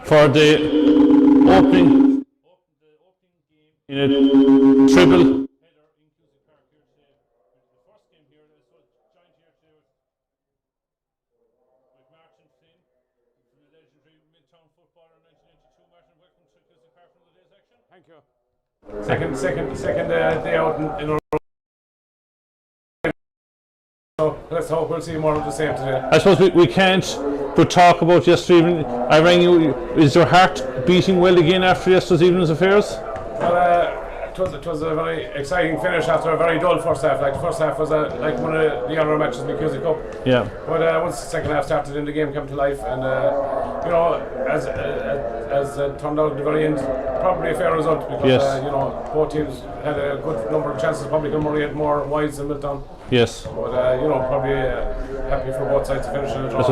for the opening in a triple. Thank you. Second day out in a row. So let's hope we'll see more of the same today. I suppose we can't but talk about yesterday evening. I rang you. Is your heart beating well again after yesterday's evening's affairs? Well, it was a very exciting finish after a very dull first half. Like the first half was like one of the other matches in the QC Cup. Yeah. But once the second half started and the game came to life, and you know, as it turned out at the very end, probably a fair result because yes. You know, both teams had a good number of chances. Probably Murray had more wides than Milton. Yes. But you know, probably happy for both sides to finish in a draw.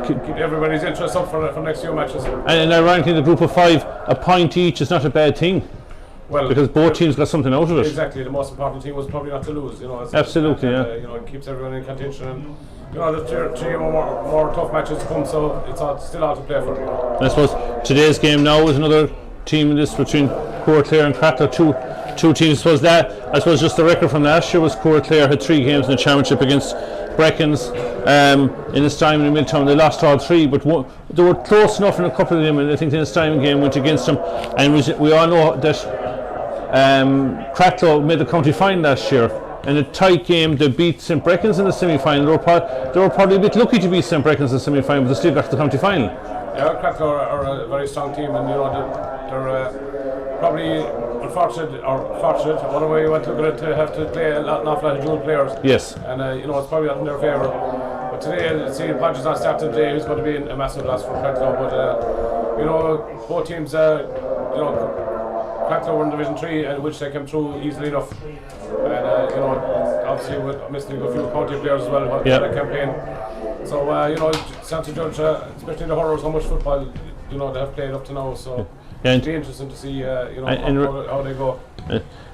Keep everybody's interest up for the next few matches. And ironically, the group of 5, a point each is not a bad thing. Well, because both teams got something out of it. Exactly. The most important thing was probably not to lose. You know. Absolutely. And, yeah. You know, it keeps everyone in contention, and you know, there's three more tough matches to come, so it's still all to play for. You know. And I suppose today's game now is another team in this between Cooraclare and Cratloe. Two teams. I suppose just the record from last year was Cooraclare had 3 games in the championship against Breckens in its time in Milltown. They lost all 3, but they were close enough in a couple of them, and I think the next time game went against them. And we all know that Cratloe made the county final last year. In a tight game, they beat St. Breckens in the semi-final. They were probably a bit lucky to beat St. Breckens in the semi-final, but they still got to the county final. Yeah, Cratloe are a very strong team, and you know they're probably unfortunate or fortunate, whatever way you want to look at it, to have to play an awful lot of dual players. Yes. And you know, it's probably not in their favour. But today, seeing Podge's not starting today, it's going to be a massive loss for Cratloe. But you know, both teams, you know, Cratloe were in Division 3, and which they came through easily enough. And you know, obviously with missing a few county players as well in the campaign. So you know, it's not to judge, especially the Horrors, how much football you know they have played up to now. So it'll be interesting to see you know how they go.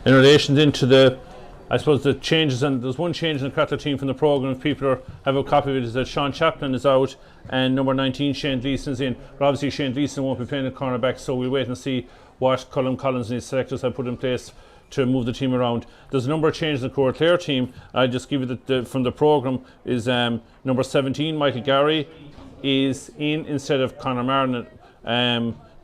In relation then to the, I suppose the changes, and there's one change in the Cratloe team from the programme. If people have a copy of it, is that Sean Chaplin is out and number 19 Shane Gleeson's in. But obviously Shane Gleeson won't be playing at cornerback, so we'll wait and see what Colin Collins and his selectors have put in place to move the team around. There's a number of changes in the Cooraclare team. I just give you from the programme is number 17 Michael Gary is in instead of Conor Martin.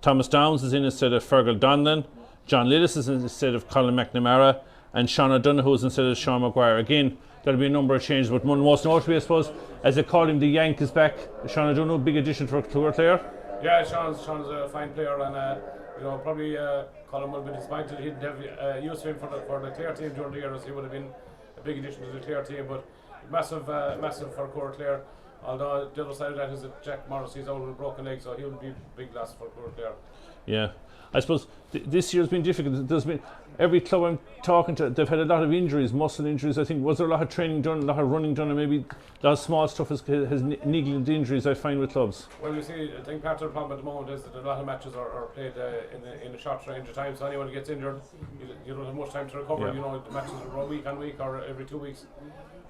Thomas Downs is in instead of Fergal Donlan. John Lillis is in instead of Colin McNamara, and Sean O'Donoghue is instead of Sean Maguire. Again, there'll be a number of changes, but most notably, I suppose, as they call him, the Yank is back. Sean O'Donoghue, big addition for Cooraclare. Yeah, Sean's a fine player, and you know, probably Colin would have been disappointed he didn't have use of him for the Clare team during the year, as he would have been a big addition to the Clare team. But massive for Cooraclare. Although the other side of that is that Jack Morris is out with a broken leg, so he will be a big loss for Cooraclare. Yeah, I suppose this year's been difficult. There's been every club I'm talking to, they've had a lot of injuries, muscle injuries. I think was there a lot of training done, a lot of running done, and maybe a lot of small stuff has niggling the injuries I find with clubs. Well, you see, I think part of the problem at the moment is that a lot of matches are played in a short range of time. So anyone who gets injured, you don't have much time to recover. Yeah. You know, the matches are week on week or every 2 weeks.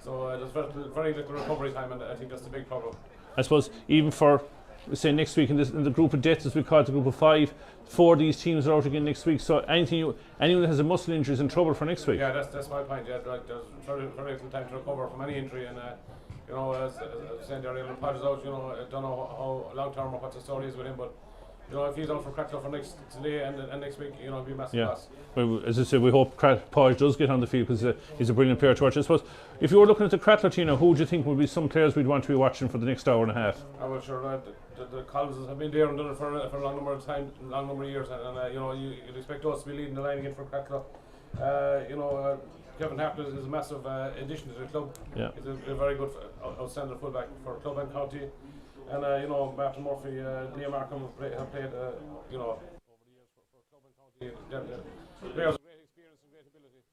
So there's very little recovery time, and I think that's the big problem. I suppose even for, say, next week in the group of deaths, as we call it, the group of 5, 4 of these teams are out again next week. So anyone that has a muscle injury is in trouble for next week. Yeah, that's my point. Yeah, like there's very little time to recover from any injury, and you know, as I was saying there, Podge is out. You know, I don't know how long term or what the story is with him, but you know, if he's out for Cratloe for today and next week, you know, it'll be a massive loss. Well, as I said, we hope Podge does get on the field because he's a brilliant player to watch. I suppose if you were looking at the Cratloe team, who would you think would be some players we'd want to be watching for the next hour and a half? I'm not sure. The Collinses have been there and done it for a long number of years, and you know, you'd expect us to be leading the line again for Cratloe. You know, Kevin Hartnett is a massive addition to the club. Yeah. He's a very good, outstanding fullback for club and county. And you know, Martin Murphy, Liam Markham have played, you know, over the years for club and county. Players of great experience and great ability.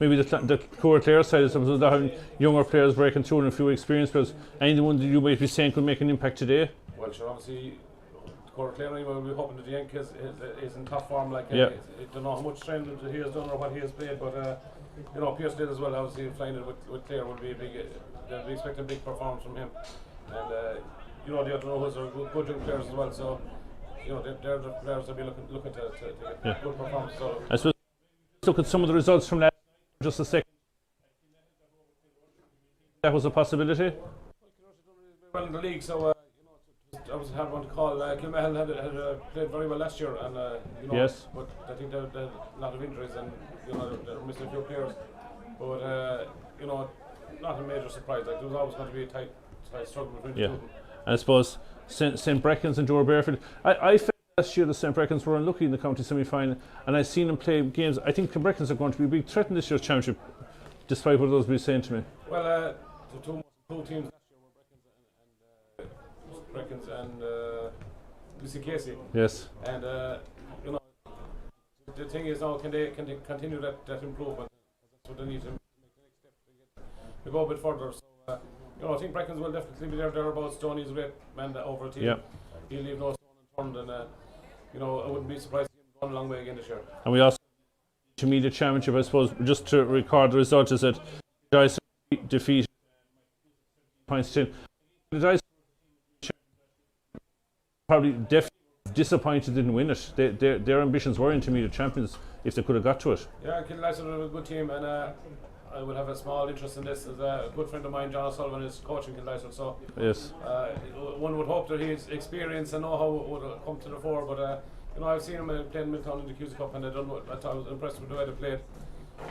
Maybe the Cooraclare side is something that having younger players breaking through and a few experienced players. Anyone that you might be saying could make an impact today? Well, sure, obviously, Cooraclare anyway, we'll be hoping that the Yank is in top form. Like, I don't know how much training he has done or what he has played, but you know, Pierce did as well. Obviously, flying it with Clare would be a big. They'll be expecting a big performance from him. And you know, the other rows are good young players as well. So, you know, they're the players that be looking to get good performance. So, I suppose look at some of the results from last just a second. That was a possibility. Well in the league, so I was hard one to call. Kilmahon had played very well last year, and you know, Yes. but I think there are a lot of injuries, and you know they're missing a few players. But you know, not a major surprise. Like there was always going to be a tight struggle between the two of them. And I suppose St Brecons and Dore Bearfield. I felt last year the St Brecons were unlucky in the county semi-final, and I've seen them play games. I think the Brecons are going to be a big threat in this year's championship, despite what others will be saying to me. Well, the two teams last year were Brecons and Lucy Casey. Yes. And you know, the thing is now, can they continue that improvement? That's what they need to make the next step to go a bit further. So you know, I think Brecons will definitely be thereabouts. Stoney's a great man over a team. Yeah. He'll leave no stone unturned, and you know, I wouldn't be surprised to see him going a long way again this year. And we also intermediate championship, I suppose, just to record the result, is that Decisive defeat points 10. The Decisive probably definitely disappointed didn't win it. Their ambitions were intermediate champions if they could have got to it. Yeah, Killyleicester are a good team, and I would have a small interest in this. As a good friend of mine, John O'Sullivan, is coaching Killyleicester, so Yes. one would hope that his experience and know-how would come to the fore. But you know, I've seen him playing Milltown in the Cusack Cup, and I thought I was impressed with the way they played.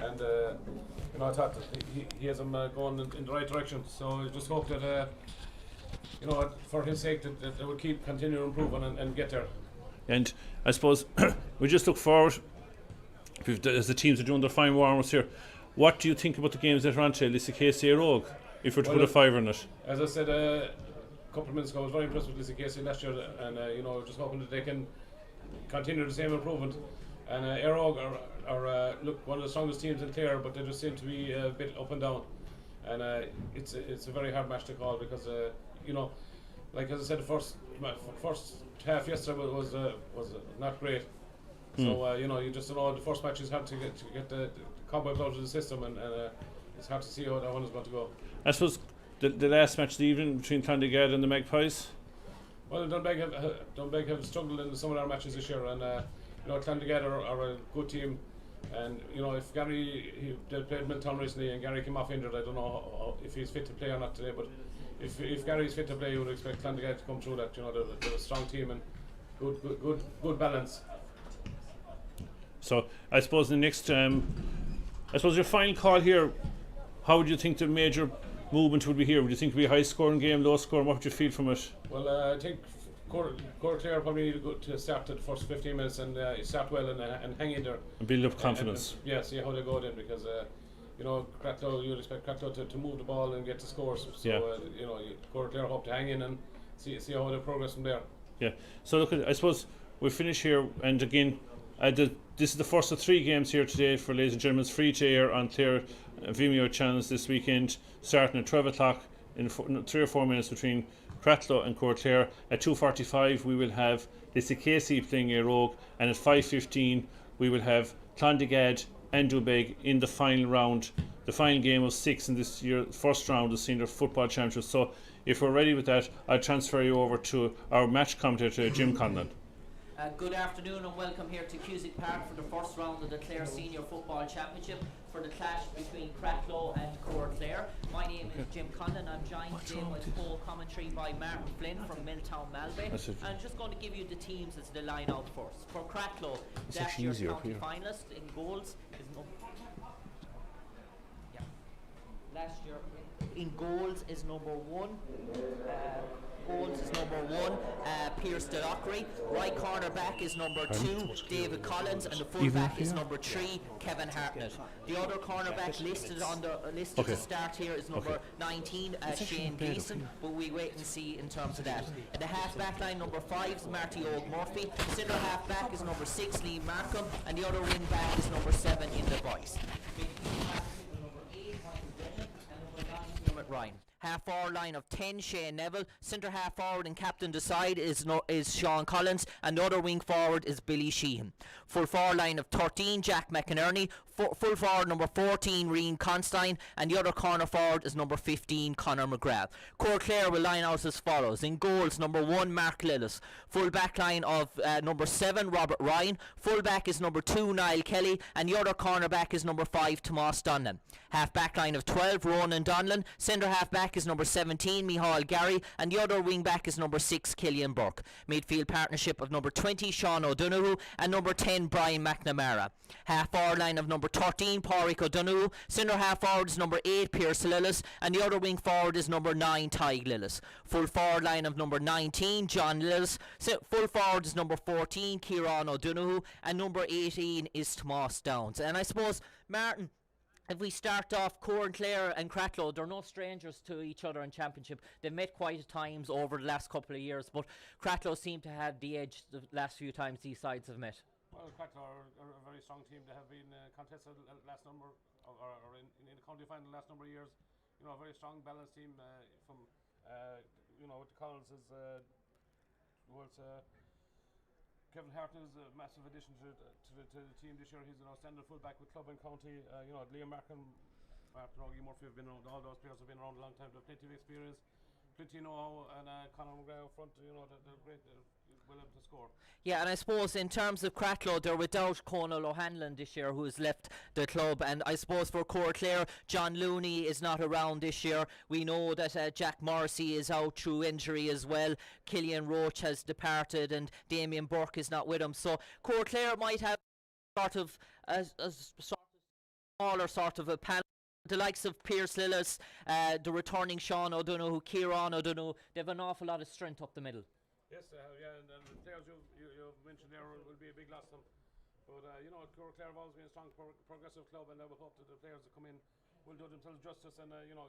And you know, I thought that he has them going in the right direction. So I just hope that you know, for his sake, that they will keep continuing improving and get there. And I suppose we just look forward as the teams are doing their fine warm-ups here. What do you think about the games that are on today, Lisa Casey Rogue, if we're to put a fiver in it? As I said a couple of minutes ago, I was very impressed with Lisa Casey last year, and you know, just hoping that they can continue the same improvement. And Rogue are look, one of the strongest teams in Clare, but they just seem to be a bit up and down. And it's a very hard match to call because you know, like as I said, the first half yesterday was not great. So you know, you just don't know, the first match is hard to get the cobwebs out of the system, and it's hard to see how that one is going to go. I suppose the last match of the evening between Clondigad and the Magpies. Well, Dunbeg have struggled in some of their matches this year, and you know, Clondigad are a good team. And you know, if Gary, they played Milltown recently, and Gary came off injured. I don't know if he's fit to play or not today, but if Gary's fit to play, you would expect Clondigad to come through that. You know, they're a strong team and good balance. So I suppose the next, I suppose your final call here, how would you think the major movement would be here? Would you think it would be a high scoring game, low scoring? What would you feel from it? Well, I think Cooraclare probably need to start at the first 15 minutes and start well and hang in there. And build up confidence. Yeah, see how they go then, because you know, Cratloe, you'd expect Cratloe to move the ball and get the scores. So you know, Cooraclare hope to hang in and see how they progress from there. Yeah. So look, I suppose we'll finish here, and again, this is the first of 3 games here today for ladies and gentlemen. It's free to air on Clare Vimeo channels this weekend, starting at 12 o'clock in 3 or 4 minutes between Cratloe and Cooraclare. At 2:45 we will have Lisa Casey playing a Rogue, and at 5:15 we will have Clondigad and Dunbeg in the final round, the final game of 6 in this year's first round of senior football championship. So if we're ready with that, I'll transfer you over to our match commentator, Jim Conlon. Good afternoon and welcome here to Cusack Park for the first round of the Clare Senior Football Championship for the clash between Cratloe and Cooraclare. My name is Jim Conlon. I'm joined today with full commentary by Martin Flynn from Milltown Malbay. I'm just going to give you the teams as they line out first. For Cratloe, last year's county finalist in goals is last year in goals is number 1. Pierce Delockery. Right cornerback is number 2, David Collins, and the fullback is number 3, Kevin Hartnett. The other cornerback listed to start here is number 19, Shane Gleeson, but we wait and see in terms of that. And the half-back line, number 5 is Marty Oak Murphy. The centre half-back is number 6, Lee Markham, and the other wing-back is number 7, in the Boyce. Ryan. Half forward line of 10, Shane Neville. Centre half forward and captain decide is Sean Collins, and the other wing forward is Billy Sheehan. Full forward line of 13, Jack McInerney. full forward number 14, Reen Constein, and the other corner forward is number 15, Conor McGrath. Cooraclare will line out as follows. In goals, number 1, Mark Lillis. Full back line of number 7, Robert Ryan. Full back is number 2, Niall Kelly, and the other corner back is number 5, Tomás Donlan. Half back line of 12, Ronan Donlan. Centre half back is number 17, Micheál Gary, and the other wing back is number 6, Killian Burke. Midfield partnership of number 20, Sean O'Donoghue, and number 10, Brian McNamara. Half forward line of number 13, Pádraig O'Donoghue. Centre half forward is number 8, Pearse Lillis, and the other wing forward is number 9, Tadhg Lillis. Full forward line of number 19, John Lillis. Full forward is number 14, Ciarán O'Donoghue, and number 18 is Tomás Downs. And I suppose, Martin, if we start off, Cooraclare and Cratloe, they're no strangers to each other in Championship. They've met quite a times over the last couple of years, but Cratloe seem to have the edge the last few times these sides have met. Well, Cratloe are a very strong team. They have been contested last number, or in the county final last number of years. You know, a very strong, balanced team from, you know, with the Collins is, Kevin Harton is a massive addition to the team this year. He's an outstanding fullback with club and county. You know, Liam Martin, Augie Murphy have been around. All those players have been around a long time. They have plenty of experience, plenty know-how, and Conor McGrath up front. You know, they're great. Well able to score. Yeah, and I suppose in terms of Cratloe, they're without Conal O'Hanlon this year, who has left the club. And I suppose for Cooraclare, John Looney is not around this year. We know that Jack Morrissey is out through injury as well. Killian Roach has departed, and Damien Burke is not with him. So Cooraclare might have sort of a smaller sort of a panel. The likes of Pearse Lillis, the returning Sean O'Donoghue, Ciarán O'Donoghue, they have an awful lot of strength up the middle. Yes, yeah, and the players you mentioned there will be a big loss to them. But, you know, Cooraclare have always been a strong progressive club, and I would hope that the players that come in will do themselves justice and, you know,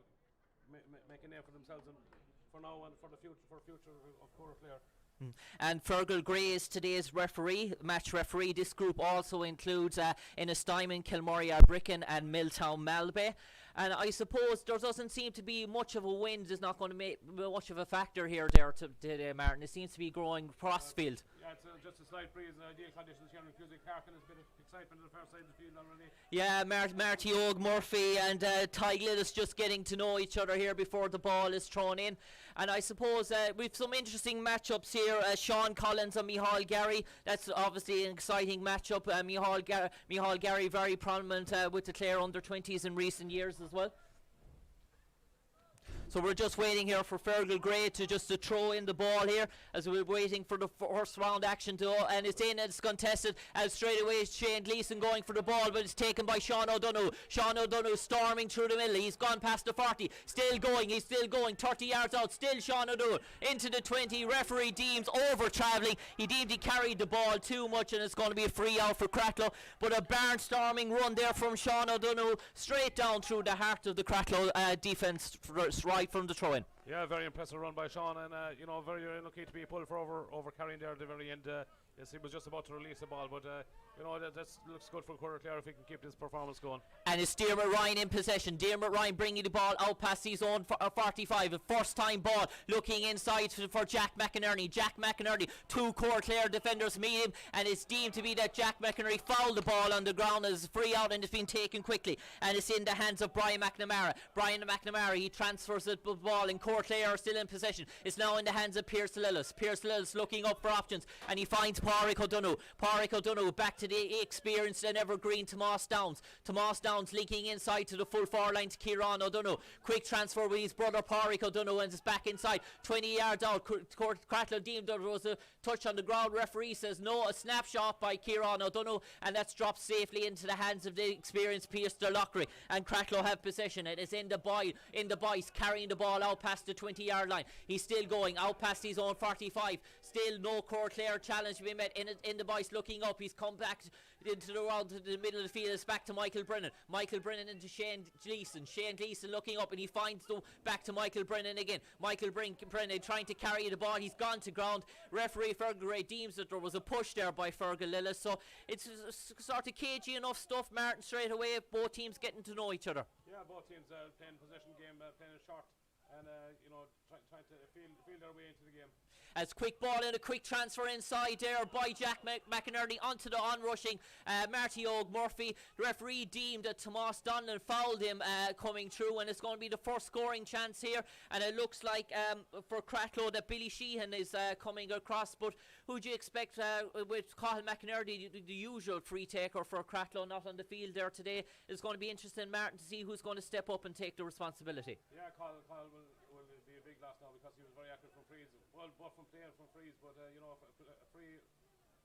make a name for themselves and for now and for the future of Cooraclare. And Fergal Gray is today's match referee. This group also includes Innes Diamond, Kilmurray Bricken and Milltown Malbay. And I suppose there doesn't seem to be much of a wind is not going to make much of a factor here today, Martin. It seems to be growing crossfield. Yeah, it's just a slight breeze and ideal conditions here in Cusack Park, and there's a bit of excitement on the far side of the field already. Yeah, Marty Og Murphy and Tadhg Lillis just getting to know each other here before the ball is thrown in. And I suppose we've some interesting matchups here. Sean Collins and Micheál Gary. That's obviously an exciting matchup. Micheál Gary very prominent with the Clare under-20s in recent years as well. So we're just waiting here for Fergal Gray to throw in the ball here as we're waiting for the first round action and it's in and it's contested as straight away Shane Gleeson going for the ball, but it's taken by Sean O'Donoghue. Sean O'Donoghue storming through the middle. He's gone past the 40. He's still going 30 yards out. Still Sean O'Donoghue into the 20. Referee deems over travelling. He deemed he carried the ball too much and it's going to be a free out for Cratloe. But a barnstorming run there from Sean O'Donoghue straight down through the heart of the Cratloe defence right from the throw-in. Yeah, very impressive run by Sean, and you know, very unlucky to be pulled for over carrying there at the very end. Yes, he was just about to release the ball, but you know, that looks good for Cooraclare if he can keep this performance going. And it's Dermot Ryan in possession. Dermot Ryan bringing the ball out past his own 45. A first time ball looking inside for Jack McInerney. Jack McInerney, two Cooraclare defenders meet him, and it's deemed to be that Jack McInerney fouled the ball on the ground as free out, and it's been taken quickly. And it's in the hands of Brian McNamara. Brian McNamara, he transfers the ball, and Cooraclare are still in possession. It's now in the hands of Pearse Lillis. Pearse Lillis looking up for options, and he finds Pádraig O'Donoghue. Pádraig O'Donoghue back to the experienced and evergreen Tomás Downs. Tomás Downs linking inside to the full forward line to Ciarán O'Donoghue. Quick transfer with his brother Pádraig O'Donoghue, and it's back inside 20 yards out. Cratloe deemed there was a touch on the ground. Referee says no. A snapshot by Ciarán O'Donoghue, and that's dropped safely into the hands of the experienced Pearse Lockery, and Cratloe have possession. It is in the boys carrying the ball out past the 20-yard line. He's still going out past his own 45. Still no Cooraclare challenge to be met. In the boys looking up. He's come back into the round to the middle of the field. It's back to Michael Brennan. Michael Brennan into Shane Gleeson. Shane Gleeson looking up, and he finds the back to Michael Brennan again. Michael Brennan trying to carry the ball. He's gone to ground. Referee Fergal Gray deems that there was a push there by Fergal Lillis. So it's sort of cagey enough stuff, Martin, straight away. Both teams getting to know each other. Yeah, both teams playing possession game, playing it short, and you know, trying to feel their way into the game. As quick ball and a quick transfer inside there by Jack McInerney onto the onrushing Marty Ogue Murphy. The referee deemed that Tomas Donlan fouled him coming through, and it's going to be the first scoring chance here. And it looks like for Cratloe that Billy Sheehan is coming across. But who do you expect with Cathal McInerney, the usual free taker for Cratloe, not on the field there today? It's going to be interesting, Martin, to see who's going to step up and take the responsibility. Yeah, Cathal will be a big loss now because he was very active from frees. Well, both from play and from frees, but you know, a free,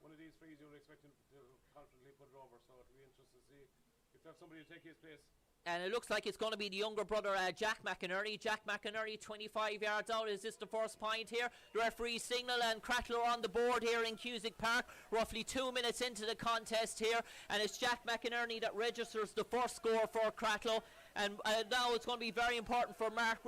one of these frees you would expect him to confidently put it over. So it'll be interesting to see if there's somebody to take his place. And it looks like it's going to be the younger brother, Jack McInerney. Jack McInerney, 25 yards out. Is this the first point here? The referee signal, and Cratloe on the board here in Cusick Park. Roughly 2 minutes into the contest here. And it's Jack McInerney that registers the first score for Cratloe. And now it's going to be very important for Mark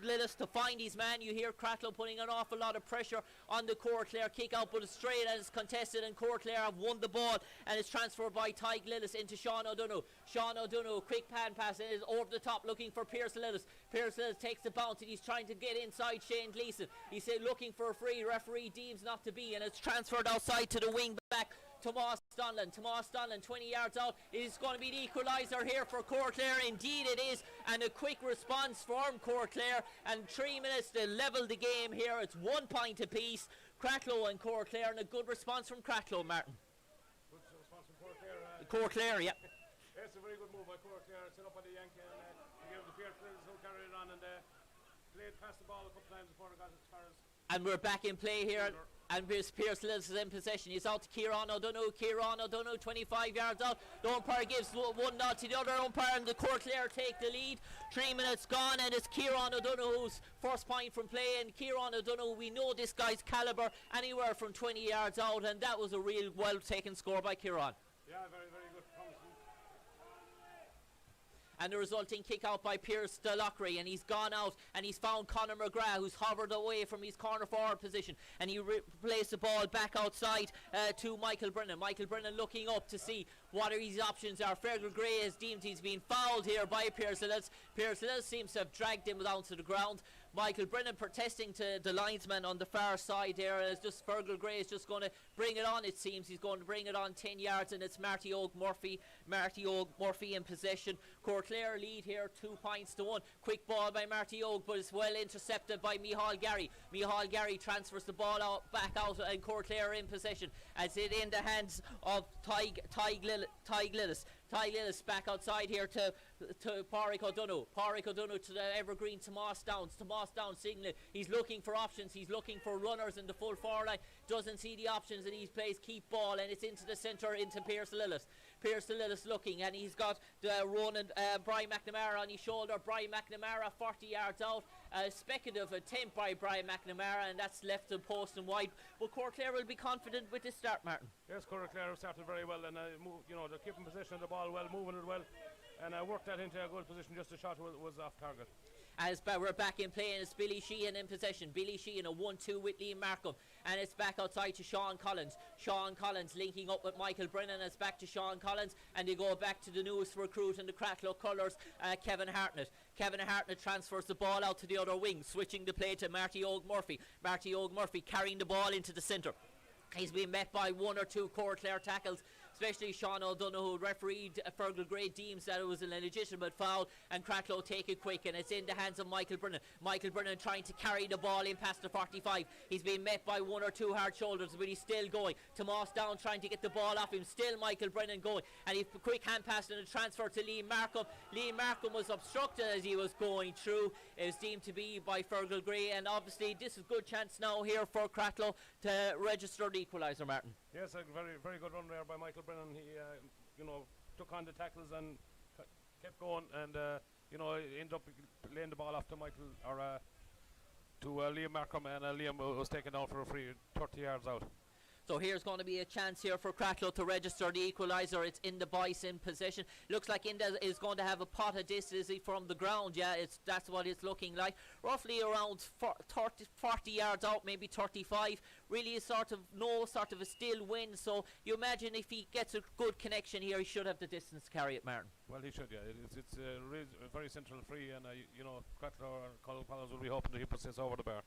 Lillis to find his man. You hear Cratloe putting an awful lot of pressure on the Cooraclare kick out, but it's straight and it's contested, and Cooraclare have won the ball, and it's transferred by Tig Lillis into Sean O'Donoghue. Sean O'Donoghue, quick pan pass, and is over the top looking for Pierce Lillis. Pierce Lillis takes the bounce, and he's trying to get inside Shane Gleeson. He's looking for a free. Referee deems not to be, and it's transferred outside to the wing back. Tomas Donlan 20 yards out. It is going to be the equaliser here for Cooraclare. Indeed it is, and a quick response from Cooraclare, and 3 minutes to level the game here. It's 1 point apiece, Cratloe and Cooraclare, and a good response from Cratloe, Martin. Good response from Cooraclare. Cooraclare, yeah. It's a very good move by Cooraclare, set up by the Yankee, and gave it to Pierce Lillis, who carried it on and played past the ball a couple times before it got as far as. And we're back in play here, and Pierce Lillis is in possession. He's out to Kieran O'Donoghue, 25 yards out. The umpire gives one nod to the other umpire, and the Cooraclare take the lead. 3 minutes gone, and it's Kieran O'Donoghue's first point from play. And Kieran O'Donoghue, we know this guy's calibre, anywhere from 20 yards out, and that was a real well taken score by Kieran. Yeah, very, very good promising. And the resulting kick out by Pierce Delockery, and he's gone out and he's found Conor McGrath, who's hovered away from his corner forward position, and he plays the ball back outside to Michael Brennan. Michael Brennan looking up to see what his options are. Fergal Gray has deemed he's been fouled here by Pierce Lillis. Pierce Lillis seems to have dragged him down to the ground. Michael Brennan protesting to the linesman on the far side there, as just Fergal Gray is just going to bring it on. It seems he's going to bring it on 10 yards, and it's Marty Ogue Murphy in possession. Cooraclare lead here 2 points to 1. Quick ball by Marty Ogue, but it's well intercepted by Micheál Gary. Micheál Gary transfers the ball back out, and Cooraclare in possession as it in the hands of Tig Lillis. Tig Lillis back outside here to Pádraig O'Donoghue. Pádraig O'Donoghue to the evergreen Tomas Downs. Tomas Downs signaling. He's looking for options. He's looking for runners in the full forward line. Doesn't see the options, and he plays keep ball, and it's into the centre into Pierce Lillis. Pierce Lillis looking, and he's got the Ronan Brian McNamara on his shoulder. Brian McNamara 40 yards out. Speculative attempt by Brian McNamara, and that's left to post and wide. But Cooraclare will be confident with this start, Martin. Yes, Cooraclare started very well, and they're keeping possession of the ball well, moving it well, and worked that into a good position. Just a shot was off target. As we're back in play, and it's Billy Sheehan in possession. Billy Sheehan, a 1-2 with Liam Markham, and it's back outside to Sean Collins. Sean Collins linking up with Michael Brennan. It's back to Sean Collins, and they go back to the newest recruit in the Cratloe colours, Kevin Hartnett. Kevin Hartnett transfers the ball out to the other wing, switching the play to Marty Ogue Murphy. Marty Ogue Murphy carrying the ball into the centre. He's been met by 1 or 2 Cooraclare tackles, especially Sean O'Donoghue. Referee Fergal Gray deems that it was an illegitimate foul, and Cratloe take it quick, and it's in the hands of Michael Brennan. Michael Brennan trying to carry the ball in past the 45. He's been met by 1 or 2 hard shoulders, but he's still going. Tomas Down trying to get the ball off him. Still Michael Brennan going, and he quick hand pass and a transfer to Liam Markham. Liam Markham was obstructed as he was going through. It was deemed to be by Fergal Gray, and obviously this is a good chance now here for Cratloe to register the equaliser, Martin. Yes, a very, very good run there by Michael Brennan. He, took on the tackles and kept going, and ended up laying the ball off to Liam Markham, and Liam was taken down for a free 30 yards out. So here's going to be a chance here for Cratloe to register the equaliser. It's in the Boyce in possession. Looks like Inda is going to have a pot of this, is he, from the ground? Yeah, that's what it's looking like. Roughly around 40 yards out, maybe 35. Really a sort of a still wind. So you imagine if he gets a good connection here, he should have the distance to carry it, Martin. Well, he should, yeah. It's a very central free, and Cratloe or Colin Collins will be hoping that he puts this over the bar.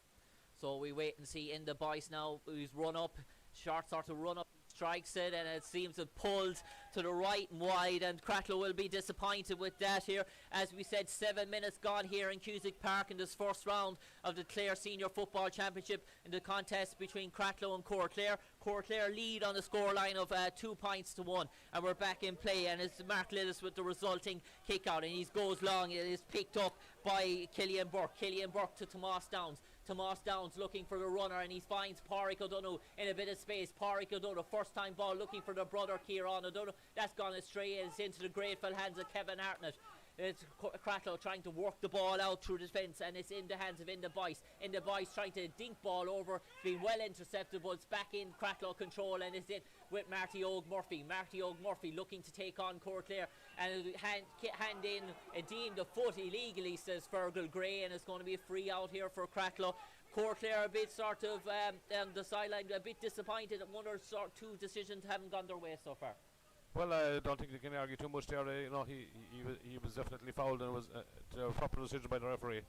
So we wait and see in the boys now. He's run up, short sort of run up, strikes it, and it seems to pulled to the right and wide, and Cratloe will be disappointed with that here. As we said, 7 minutes gone here in Cusack Park in this first round of the Clare Senior Football Championship in the contest between Cratloe and Cooraclare. Cooraclare lead on the scoreline of 2 points to 1, and we're back in play, and it's Mark Lillis with the resulting kick out, and he goes long. It is picked up by Killian Burke. Killian Burke to Tomas Downs. Tomas Downs looking for the runner, and he finds Pádraig O'Donoghue in a bit of space. Pádraig O'Donoghue, first time ball, looking for the brother Kieran O'Donoghue. That's gone astray. It's into the grateful hands of Kevin Hartnett. It's Cratloe trying to work the ball out through the defence, and it's in the hands of Inda Boyce. Inda Boyce trying to dink ball over. It's been well intercepted, but it's back in Cratloe control, and it's in with Marty Og Murphy. Marty Og Murphy looking to take on Cooraclare, and hand in a deemed a foot illegally, says Fergal Gray, and it's going to be a free out here for Cratloe. Cooraclare a bit sort of on the sideline, a bit disappointed that one or two decisions haven't gone their way so far. Well, I don't think they can argue too much there. You know, he was definitely fouled, and it was a proper decision by the referee.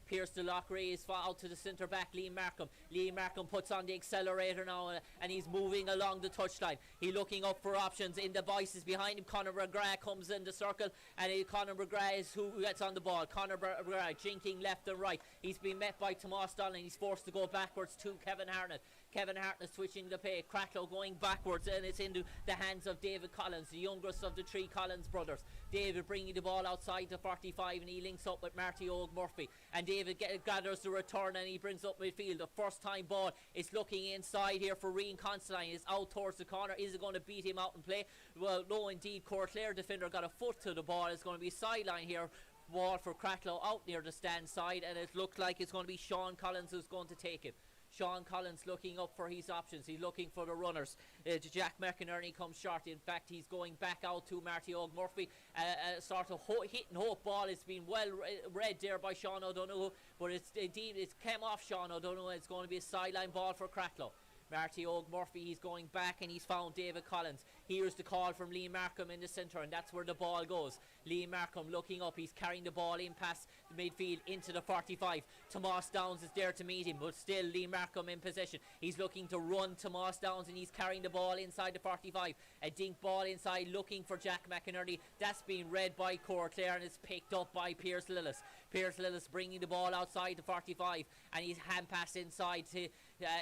Pierce de Lockery is out to the centre back, Liam Markham. Liam Markham puts on the accelerator now, and he's moving along the touchline. He's looking up for options. In the voices behind him, Conor McGrath comes in the circle, and Conor McGrath is who gets on the ball. Conor McGrath jinking left and right. He's been met by Tomas Donnelly. He's forced to go backwards to Kevin Hartnett. Kevin Hartnett switching the play. Cratloe going backwards, and it's into the hands of David Collins, the youngest of the three Collins brothers. David bringing the ball outside the 45, and he links up with Marty Og Murphy. And David gathers the return, and he brings up midfield. The first time ball is looking inside here for Rian Constantine. It's out towards the corner. Is it going to beat him out and play? Well, no indeed. Cooraclare defender got a foot to the ball. It's going to be sideline here. Ball for Cratloe out near the stand side, and it looks like it's going to be Sean Collins who's going to take it. Sean Collins looking up for his options. He's looking for the runners. Jack McInerney comes short. In fact, he's going back out to Marty Og Murphy. Sort of hit and hope ball. It's been well read there by Sean O'Donoghue, but it's came off Sean O'Donoghue. It's going to be a sideline ball for Cratloe. Marty Og Murphy, he's going back, and he's found David Collins. Here's the call from Liam Markham in the centre, and that's where the ball goes. Liam Markham looking up. He's carrying the ball in past the midfield into the 45. Tomas Downs is there to meet him, but still Liam Markham in possession. He's looking to run Tomas Downs, and he's carrying the ball inside the 45. A dink ball inside looking for Jack McInerney. That's been read by Cooraclare, and it's picked up by Pierce Lillis. Pierce Lillis bringing the ball outside the 45, and he's hand pass inside to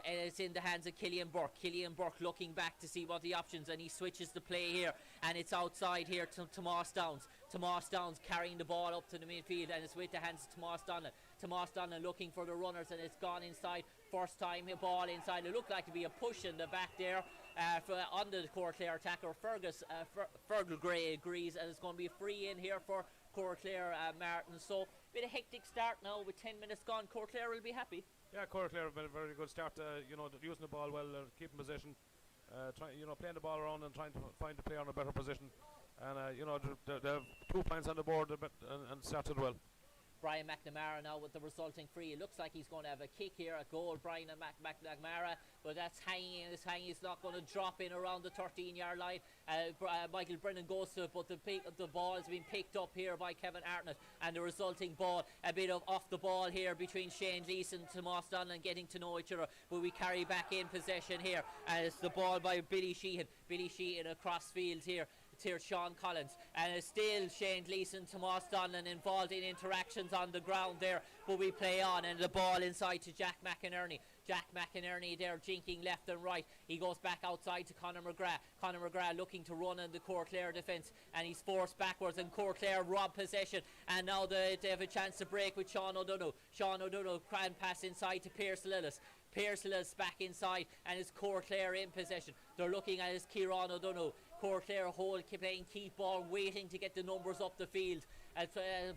and it's in the hands of Killian Burke. Killian Burke looking back to see what the options, and he switches the play here, and it's outside here to Tomas Downs. Tomas Downs carrying the ball up to the midfield, and it's with the hands of Tomas Donnelly. Tomas Donnelly looking for the runners, and it's gone inside. First time ball inside. It looked like to be a push in the back there under the Cooraclare attacker. Fergal Gray agrees, and it's going to be a free in here for Cooraclare, Martin. So bit of hectic start now with 10 minutes gone. Cooraclare will be happy. Yeah, Cooraclare have been a very good start. Using the ball well, keeping possession, playing the ball around and trying to find the player in a better position. And they have 2 points on the board and started well. Brian McNamara now with the resulting free. It looks like he's going to have a kick here, a goal, Brian McNamara, but that's hanging. It's hanging. It's not going to drop in around the 13-yard line. Michael Brennan goes to it, but the ball has been picked up here by Kevin Hartnett, and the resulting ball, a bit of off the ball here between Shane Leeson and Tomas Donnelly getting to know each other, but we carry back in possession here, and it's the ball by Billy Sheehan. Billy Sheehan across field here. Here's Sean Collins, and it's still Shane Gleeson, Tomas Donnelly involved in interactions on the ground there, but we play on, and the ball inside to Jack McInerney. Jack McInerney there jinking left and right. He goes back outside to Conor McGrath. Conor McGrath looking to run in the Cooraclare defence, and he's forced backwards, and Cooraclare rob possession, and now they have a chance to break with Sean O'Donoghue. Sean O'Donoghue can pass inside to Pierce Lillis. Pierce Lillis back inside, and it's Cooraclare in possession. They're looking at his Kieran O'Donoghue. Cooraclare hold, playing keep ball, waiting to get the numbers up the field.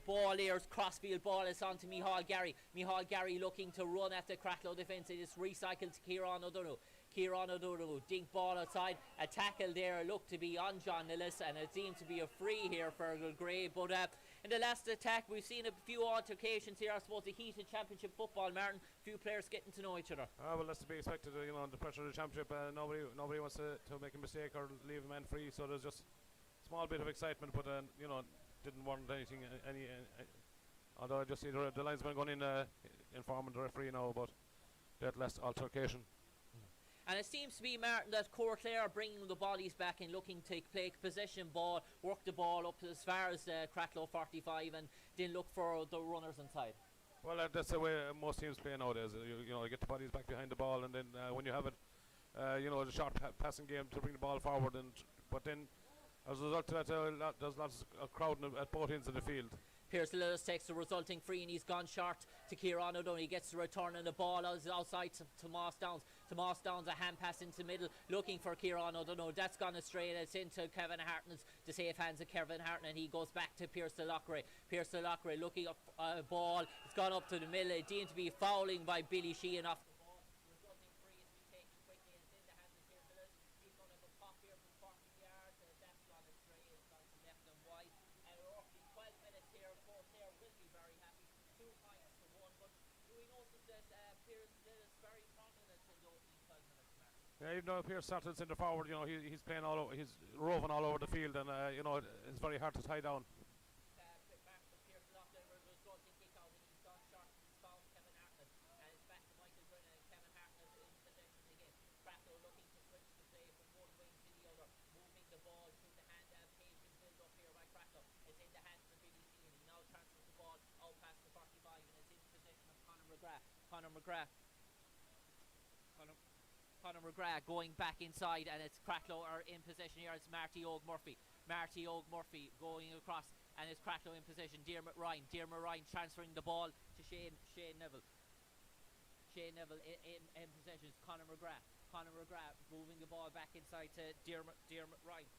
Ball here, crossfield ball, it's on to Micheál Gary. Micheál Gary looking to run at the Cratloe defence. It is recycled to Kieran O'Donoghue. Kieran O'Donoghue, dink ball outside. A tackle there looked to be on John Lillis, and it seemed to be a free here for Fergal Gray. But in the last attack, we've seen a few altercations here. I suppose the heat of championship football, Martin. A few players getting to know each other. Well, that's to be expected. The pressure of the championship. Nobody wants to make a mistake or leave a man free. So there's just a small bit of excitement, but didn't warrant anything. Although I just see the linesman going in informing the referee now about that last altercation. And it seems to be, Martin, that Cooraclare are bringing the bodies back and looking to play possession ball, work the ball up as far as the Cratloe 45 and then look for the runners inside. Well, that's the way most teams play nowadays. You know, get the bodies back behind the ball, and then when you have it, the short passing game to bring the ball forward. But then, as a result of that, there's lots of crowd at both ends of the field. Pierce Lillis takes the resulting free and he's gone short to Kieran O'Donnell. He gets the return and the ball outside to Tomas Downs. Tomas Downs, a hand pass into the middle, looking for Kieran O'Donnell. That's gone astray and it's into Kevin Hartnett's, the safe hands of Kevin Hartnett, and he goes back to Pierce Delockery. Pierce Delockery looking up a ball. It's gone up to the middle. It deemed to be fouling by Billy Sheehan off the ball. Resulting free is to be taken quickly. It's in the hands of Pierce Lillis. He's going to have a pop here from 40 yards. That's gone astray. It's gone to left and wide. And roughly 12 minutes here. Cooraclare will be very happy. 2 points to 1. But do we notice that Pierce Lillis very prominent in the opening 12 minutes, Mark? Yeah, even though Pierce started centre forward, he's playing all over, he's roving all over the field, and it's very hard to tie down. Pierce Loughlin resulting kick out, and he's gone short. He's found Kevin Hartnett, and it's back to Michael Brennan and Kevin Hartnett in possession again. Cratloe looking to switch the play from one wing to the other, moving the ball through the hand patient build up here by Cratloe. It's in the hands of Billy Sheehan. He now transfers the ball out past the 45, and it's in possession of Conor McGrath going back inside, and it's Cratloe are in possession here. It's Marty Ogue Murphy going across, and it's Cratloe in position. Diarmuid Ryan transferring the ball to Shane Neville. Shane Neville in possession. It's Conor McGrath moving the ball back inside to Diarmuid Ryan.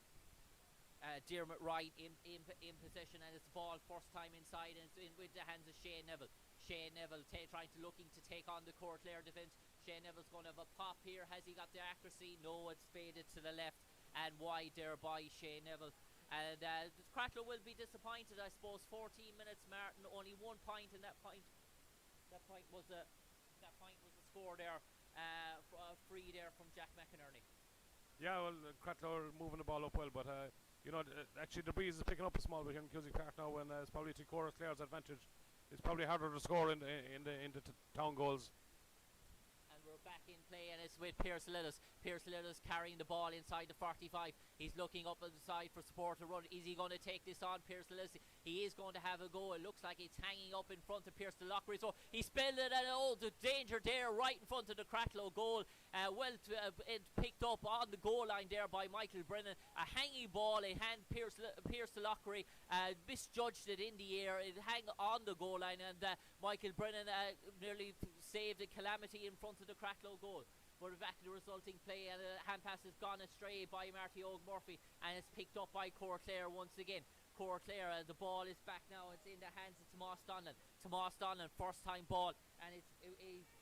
Diarmuid Ryan in possession, and it's the ball first time inside, and it's in with the hands of Shane Neville. Shane Neville looking to take on the Cooraclare defence. Shane Neville's going to have a pop here. Has he got the accuracy? No, it's faded to the left and wide there by Shane Neville. And Cratloe will be disappointed, I suppose. 14 minutes, Martin, only 1 point, and that point was the score there, free there from Jack McInerney. Yeah, well, Cratloe are moving the ball up well, but actually the breeze is picking up a small bit here in Cusack Park now, and it's probably to Cooraclare's advantage. It's probably harder to score in the town goals. And we're back in play, and it's with Pierce Lillis. Pierce Lillis carrying the ball inside the 45. He's looking up at the side for support to run. Is he going to take this on, Pierce Lillis? He is going to have a go. It looks like it's hanging up in front of Pierce Delockery. So he spilled it, and the danger there right in front of the Cratloe goal. It picked up on the goal line there by Michael Brennan. A hanging ball, a hand Pierce Delockery misjudged it in the air. It hang on the goal line, and Michael Brennan nearly saved a calamity in front of the Cratloe goal. But back to the resulting play, and the hand pass has gone astray by Marty Ogue Murphy, and it's picked up by Cooraclare once again. Cooraclare, the ball is back now. It's in the hands of Tomas Donlan. Tomas Donlan, first time ball, and it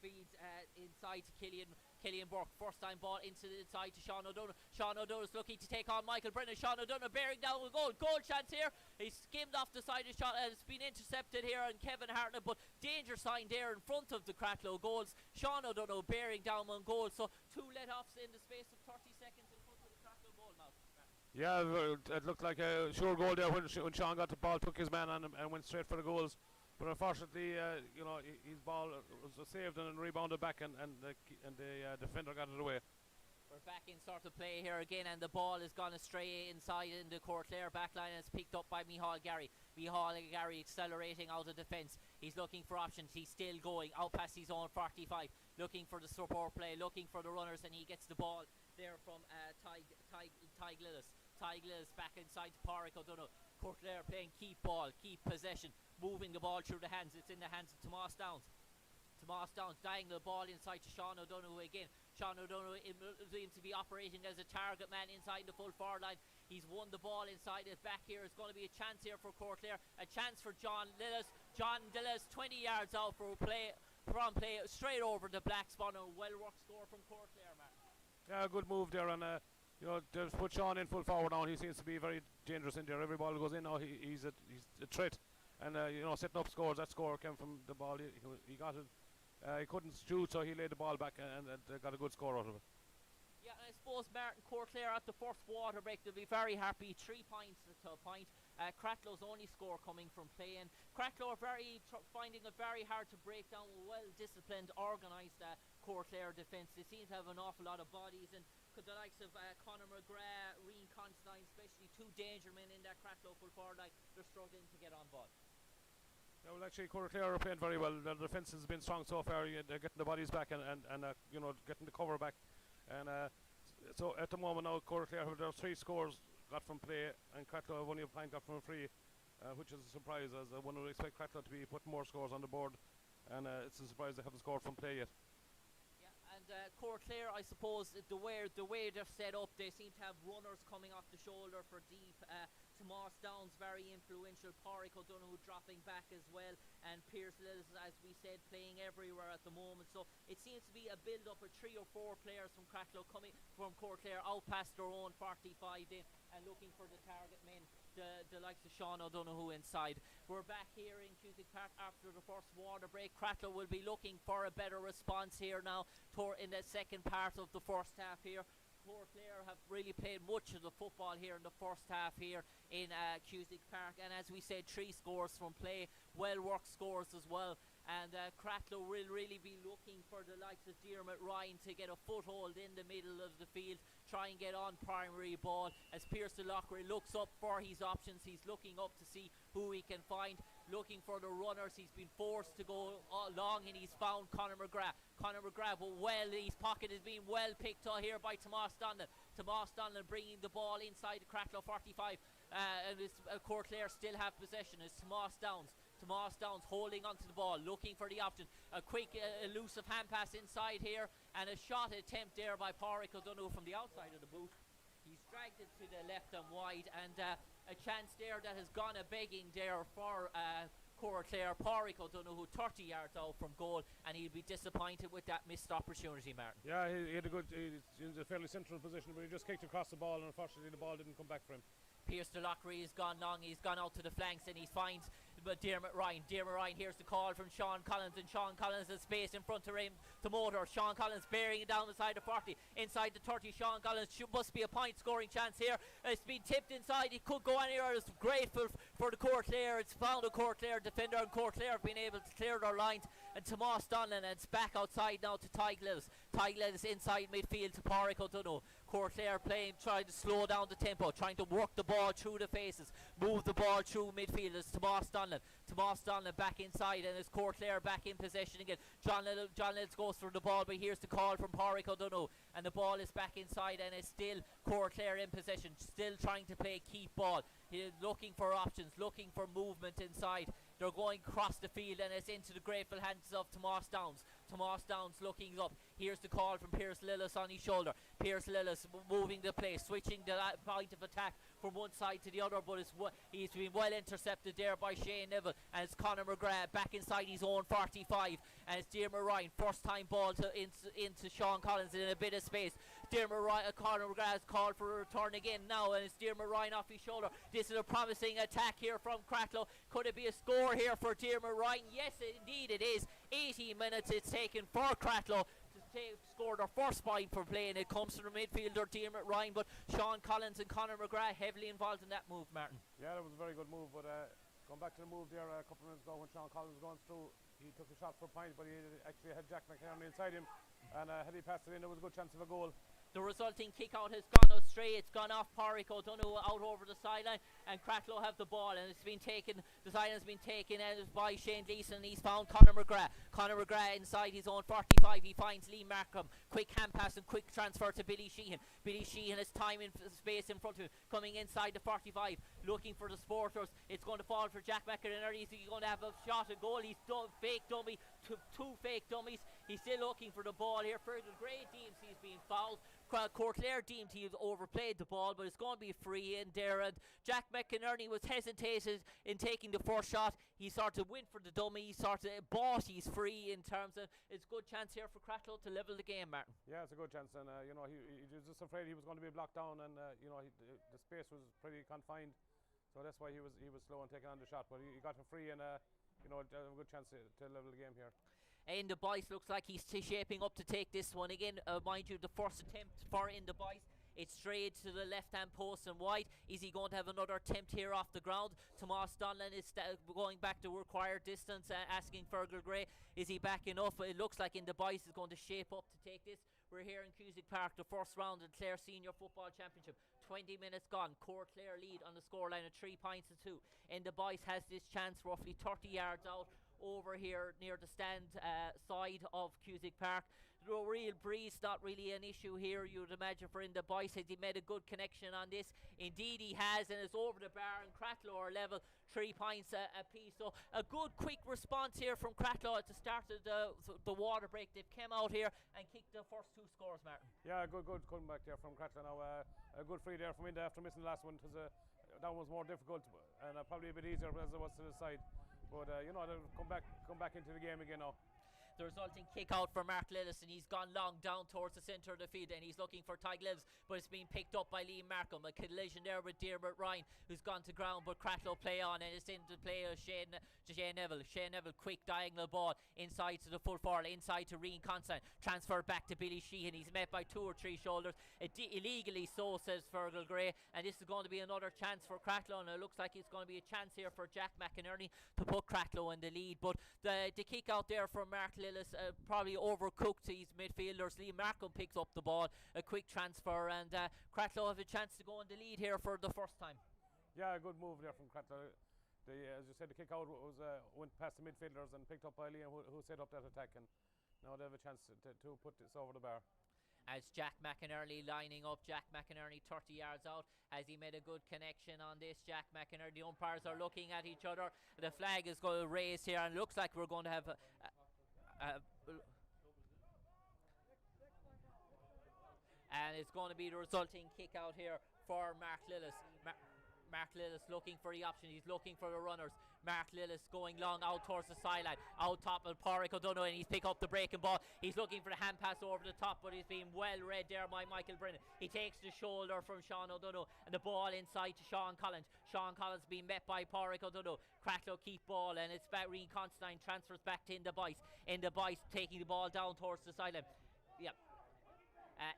feeds inside to Killian Burke. First time ball into the inside to Sean O'Donnell. Sean O'Donnell's looking to take on Michael Brennan. Sean O'Donnell bearing down with goal. Goal chance here. He's skimmed off the side of the shot, and it's been intercepted here on Kevin Hartnett, but danger sign there in front of the Cratloe goals. Sean O'Donnell bearing down on goal. So 2 let-offs in the space of 30 seconds in front of the Cratloe goal now. Yeah, it looked like a sure goal there when Sean got the ball, took his man on him, and went straight for the goals. But unfortunately, his ball was saved and rebounded back, and the defender got it away. We're back in sort of play here again, and the ball has gone astray inside in the Cooraclare backline, and it's picked up by Micheál Gary. Micheál Gary accelerating out of defence. He's looking for options. He's still going out past his own 45, looking for the support play, looking for the runners, and he gets the ball there from Tig Lillis. Tig Lillis back inside to Pádraig O'Donoghue. Cooraclare playing keep ball, keep possession, moving the ball through the hands. It's in the hands of Tomas Downs. Tomas Downs dying the ball inside to Sean O'Donoghue again. Sean O'Donoghue seems to be operating as a target man inside the full forward line. He's won the ball inside it. Back here is going to be a chance here for Cooraclare. A chance for John Lillis. John Lillis 20 yards out for play straight over the black spot. A well worked score from Cooraclare, Mark. Yeah, good move there, and they've put Sean in full forward now. He seems to be very dangerous in there. Every ball goes in now. He's a threat, and setting up scores. That score came from the ball. He got it. He couldn't shoot, so he laid the ball back and got a good score out of it. Yeah, and I suppose Martin Cooraclare at the first water break, they'll be very happy. 3 points to a point. Cratloe's only score coming from playing. Cratloe are finding it very hard to break down a well-disciplined, organised Cooraclare defence. They seem to have an awful lot of bodies, and the likes of Conor McGrath, Rian Constantine, especially 2 danger men in that Cratloe full forward line, they're struggling to get on ball. Yeah, well, actually, Cooraclare are playing very well. Their defence has been strong so far. They're getting the bodies back and getting the cover back. And so at the moment now, Cooraclare have their 3 scores got from play, and Cratloe have only a point got from a free, which is a surprise, as one would expect Cratloe to be putting more scores on the board, and it's a surprise they haven't scored from play yet. Yeah, and Cooraclare, I suppose, the way they're set up, they seem to have runners coming off the shoulder for deep. Tomas Downs very influential, Pádraig O'Donoghue dropping back as well, and Pierce Lillis, as we said, playing everywhere at the moment. So it seems to be a build up of 3 or 4 players from Cratloe coming from Cooraclare out past their own 45 in and looking for the target men, the likes of Sean O'Donoghue inside. We're back here in Cusack Park after the first water break. Cratloe will be looking for a better response here now in the second part of the first half here. Cooraclare have really played much of the football here in the first half here in Cusack Park, and as we said, 3 scores from play, well worked scores as well, and Cratloe will really be looking for the likes of Diarmuid Ryan to get a foothold in the middle of the field, try and get on primary ball, as Pierce Delockery looks up for his options. He's looking up to see who he can find, looking for the runners. He's been forced to go long, and he's found Conor McGrath. Conor McGrath, but his pocket is being well picked out here by Tomas Donlan. Tomas Donlan bringing the ball inside the Cratloe 45, and Cooraclare still have possession. It's Tomas Downs. Tomas Downs holding onto the ball, looking for the option. A quick elusive hand pass inside here, and a shot attempt there by Pádraig O'Donoghue from the outside of the boot. He's dragged it to the left and wide, and a chance there that has gone a begging there for Cooraclare. Pádraig O'Donoghue 30 yards out from goal, and he'll be disappointed with that missed opportunity, Martin. Yeah, he had he's in a fairly central position, but he just kicked across the ball, and unfortunately the ball didn't come back for him. Pierce Delockery has gone long, he's gone out to the flanks, and he finds Diarmuid Ryan. Diarmuid Ryan, here's the call from Sean Collins, and Sean Collins has space in front of him to motor. Sean Collins bearing it down the side of 40, inside the 30. Sean Collins must be a point scoring chance here. It's been tipped inside, it could go anywhere. It's grateful for the Cooraclare. It's found a Cooraclare defender, and Cooraclare have been able to clear their lines. And Tomas Donlan, and it's back outside now to Tadhg Lillis. Tadhg Lillis inside midfield to Pádraig O'Donoghue. Cooraclare playing, trying to slow down the tempo, trying to work the ball through the faces, move the ball through midfield. It's Tomas Donlan. Tomas Donlan back inside, and it's Cooraclare back in possession again. John Lillis goes for the ball, but here's the call from Pádraig O'Donoghue, and the ball is back inside, and it's still Cooraclare in possession, still trying to play keep ball. He's looking for options, looking for movement inside. They're going across the field, and it's into the grateful hands of Tomas Downs. Tomas Downs looking up. Here's the call from Pierce Lillis on his shoulder. Pierce Lillis moving the play, switching the point of attack from one side to the other, but he's been well intercepted there by Shane Neville, and it's Conor McGrath back inside his own 45, and it's Diarmuid Ryan, first time ball into Sean Collins in a bit of space. Conor McGrath has called for a return again now, and it's Diarmuid Ryan off his shoulder. This is a promising attack here from Cratloe. Could it be a score here for Diarmuid Ryan? Yes, indeed it is. 18 minutes it's taken for Cratloe to score their first point for play, and it comes from the midfielder Diarmuid Ryan, but Sean Collins and Conor McGrath heavily involved in that move, Martin. Yeah, that was a very good move, but going back to the move there a couple of minutes ago when Sean Collins was going through, he took a shot for a point, but he actually had Jack McInerney inside him, and had he passed it in, there was a good chance of a goal. The resulting kick out has gone astray. It's gone off Pádraig O'Donoghue out over the sideline, and Cratloe have the ball, and it's been taken. The sideline has been taken by Shane Gleeson, and he's found Conor McGrath. Conor McGrath inside his own 45. He finds Lee Markham. Quick hand pass and quick transfer to Billy Sheehan. Billy Sheehan has time in space in front of him, coming inside the 45, looking for the supporters. It's going to fall for Jack McInerney. He's going to have a shot at goal. He's fake dummy, two fake dummies. He's still looking for the ball here. For the Grey deems he's been fouled. Cooraclare deemed he overplayed the ball, but it's going to be free in there, and Jack McInerney was hesitated in taking the first shot. He sort of went for the dummy, he sort of bought he's free in terms of it's a good chance here for Cratloe to level the game, Martin. Yeah, it's a good chance, and he was just afraid he was going to be blocked down, and the space was pretty confined, so that's why he was slow in taking on the shot, but he got it free, and a good chance to level the game here. In the Boyce looks like he's shaping up to take this one again. Mind you, the first attempt for In the Boyce. It's straight to the left-hand post and wide. Is he going to have another attempt here off the ground? Tomas Donlan is going back to required distance, asking Fergal Gray, is he back enough? It looks like In the Boyce is going to shape up to take this. We're here in Cusack Park, the first round of the Clare Senior Football Championship. 20 minutes gone. Cooraclare lead on the scoreline of 3-2. In the Boyce has this chance roughly 30 yards out over here near the stand side of Cusack Park. The real breeze, not really an issue here, you'd imagine, for In the Boyce. Has he made a good connection on this? Indeed he has, and it's over the bar, and Cratloe are level, 3 points apiece. So a good quick response here from Cratloe at the start of the water break. They've come out here and kicked the first 2 scores, Martin. Yeah, good comeback there from Cratloe now. A good free there from Inda after missing the last one. That one was more difficult and probably a bit easier as it was to the side. But they'll come back into the game again now. The resulting kick out for Mark Lillis, and he's gone long down towards the centre of the field, and he's looking for Tig Lives, but it's been picked up by Liam Markham. A collision there with Diarmuid Ryan, who's gone to ground, but Cratloe play on, and it's into play of Shane Neville. Shane Neville, quick diagonal ball inside to the full forward, inside to Rian Constantine, transferred back to Billy Sheehan. He's met by 2 or 3 shoulders, illegally so, says Fergal Gray, and this is going to be another chance for Cratloe, and it looks like it's going to be a chance here for Jack McInerney to put Cratloe in the lead. But the kick out there from Mark Lillis probably overcooked these midfielders. Lee Markham picks up the ball, a quick transfer, and Cratloe have a chance to go in the lead here for the first time. Yeah, a good move there from Cratloe. As you said, the kick out went past the midfielders and picked up by Liam, who set up that attack, and now they have a chance to put this over the bar. As Jack McInerney lining up, Jack McInerney 30 yards out. Has he made a good connection on this? Jack McInerney, the umpires are looking at each other. The flag is going to raise here, and looks like we're going to have and it's going to be the resulting kick out here for Mark Lillis. Mark Lillis looking for the option. He's looking for the runners. Mark Lillis going long out towards the sideline. Out top of Pádraig O'Donoghue, and he's picked up the breaking ball. He's looking for the hand pass over the top, but he's being well read there by Michael Brennan. He takes the shoulder from Sean O'Donoghue, and the ball inside to Sean Collins. Sean Collins being met by Pádraig O'Donoghue. Cratloe keep ball, and it's back. Rian Constantine transfers back to In the Boyce. In the Boyce taking the ball down towards the sideline. Yep.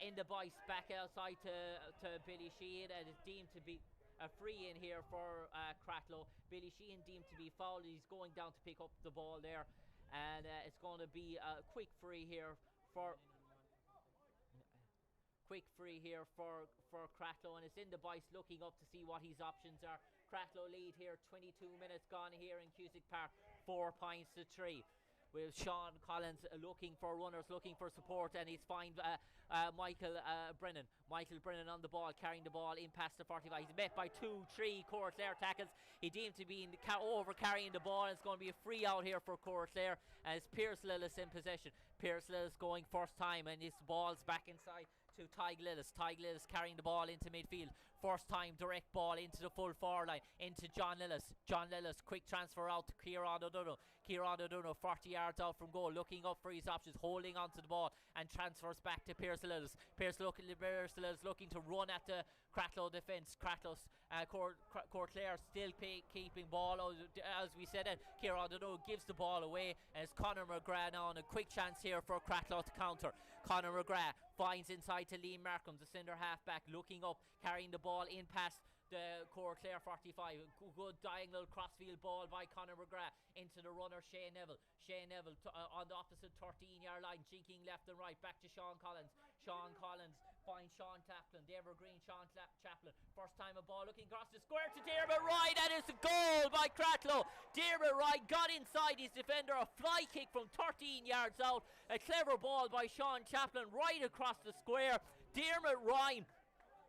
In the Boyce back outside to Billy Sheehan, and it's deemed to be a free in here for Cratloe. Billy Sheehan deemed to be fouled. He's going down to pick up the ball there, and it's going to be a quick free here for Cratloe, and it's In the Boyce looking up to see what his options are. Cratloe lead here, 22 minutes gone here in Cusack Park, 4-3. With Sean Collins looking for runners, looking for support, and he's find Michael Brennan. Michael Brennan on the ball, carrying the ball in past the 45. He's met by 2-3 Cooraclare tackles. He deemed to be over carrying the ball, and it's going to be a free out here for Cooraclare, and it's Pierce Lillis in possession. Pierce Lillis going first time, and his ball's back inside to Tig Lillis. Tig Lillis carrying the ball into midfield. First time direct ball into the full forward line, into John Lillis. John Lillis, quick transfer out to Kieran O'Donoghue. Kieran O'Donoghue 40 yards out from goal, looking up for his options, holding onto the ball, and transfers back to Pierce Lillis. Pierce Lillis looking to run at the Cratloe defence. Cratloe's Cooraclare still keeping ball, as we said, and Kieran O'Donoghue gives the ball away, and it's Conor McGrath now, and a quick chance here for Cratloe to counter. Conor McGrath finds inside to Liam Markham, the centre half back, looking up, carrying the ball in past the Cooraclare 45. Good diagonal crossfield ball by Conor McGrath into the runner Shane Neville. Shane Neville on the opposite 13-yard line, jinking left and right, back to Sean Collins. Sean Collins finds Sean Chaplin, the evergreen Sean Chaplin. First time a ball looking across the square to Diarmuid Ryan, and it's a goal by Cratloe. Diarmuid Ryan got inside his defender, a fly kick from 13 yards out. A clever ball by Sean Chaplin right across the square. Diarmuid Ryan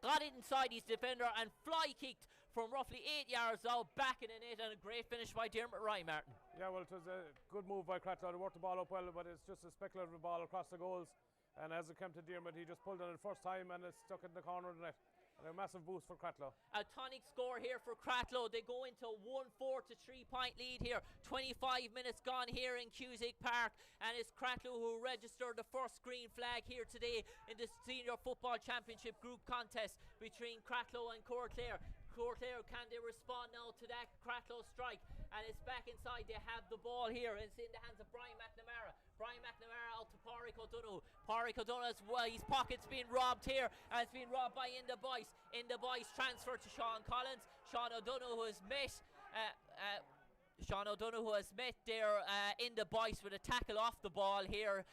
got it inside his defender and fly kicked from roughly 8 yards out, back in the net, and a great finish by Diarmuid Ryan, Martin. Yeah, well, it was a good move by Cratloe. They worked the ball up well, but it's just a speculative ball across the goals, and as it came to Diarmuid, he just pulled on it first time, and it stuck in the corner of the net. And a massive boost for Cratloe. A tonic score here for Cratloe. They go into a 1-4 3-point lead here. 25 minutes gone here in Cusack Park, and it's Cratloe who registered the first green flag here today in the Senior Football Championship Group Contest between Cratloe and Cooraclare. Cooraclare, can they respond now to that Cratloe strike? And it's back inside. They have the ball here. It's in the hands of Brian McNamara. Brian McNamara out to Pádraig O'Donoghue. Pádraig O'Donoghue as well. His pocket's being robbed here, and it's been robbed by Inda Boyce. Inda Boyce transfer to Sean Collins. Sean O'Donoghue has met there in the Boyce with a tackle off the ball here.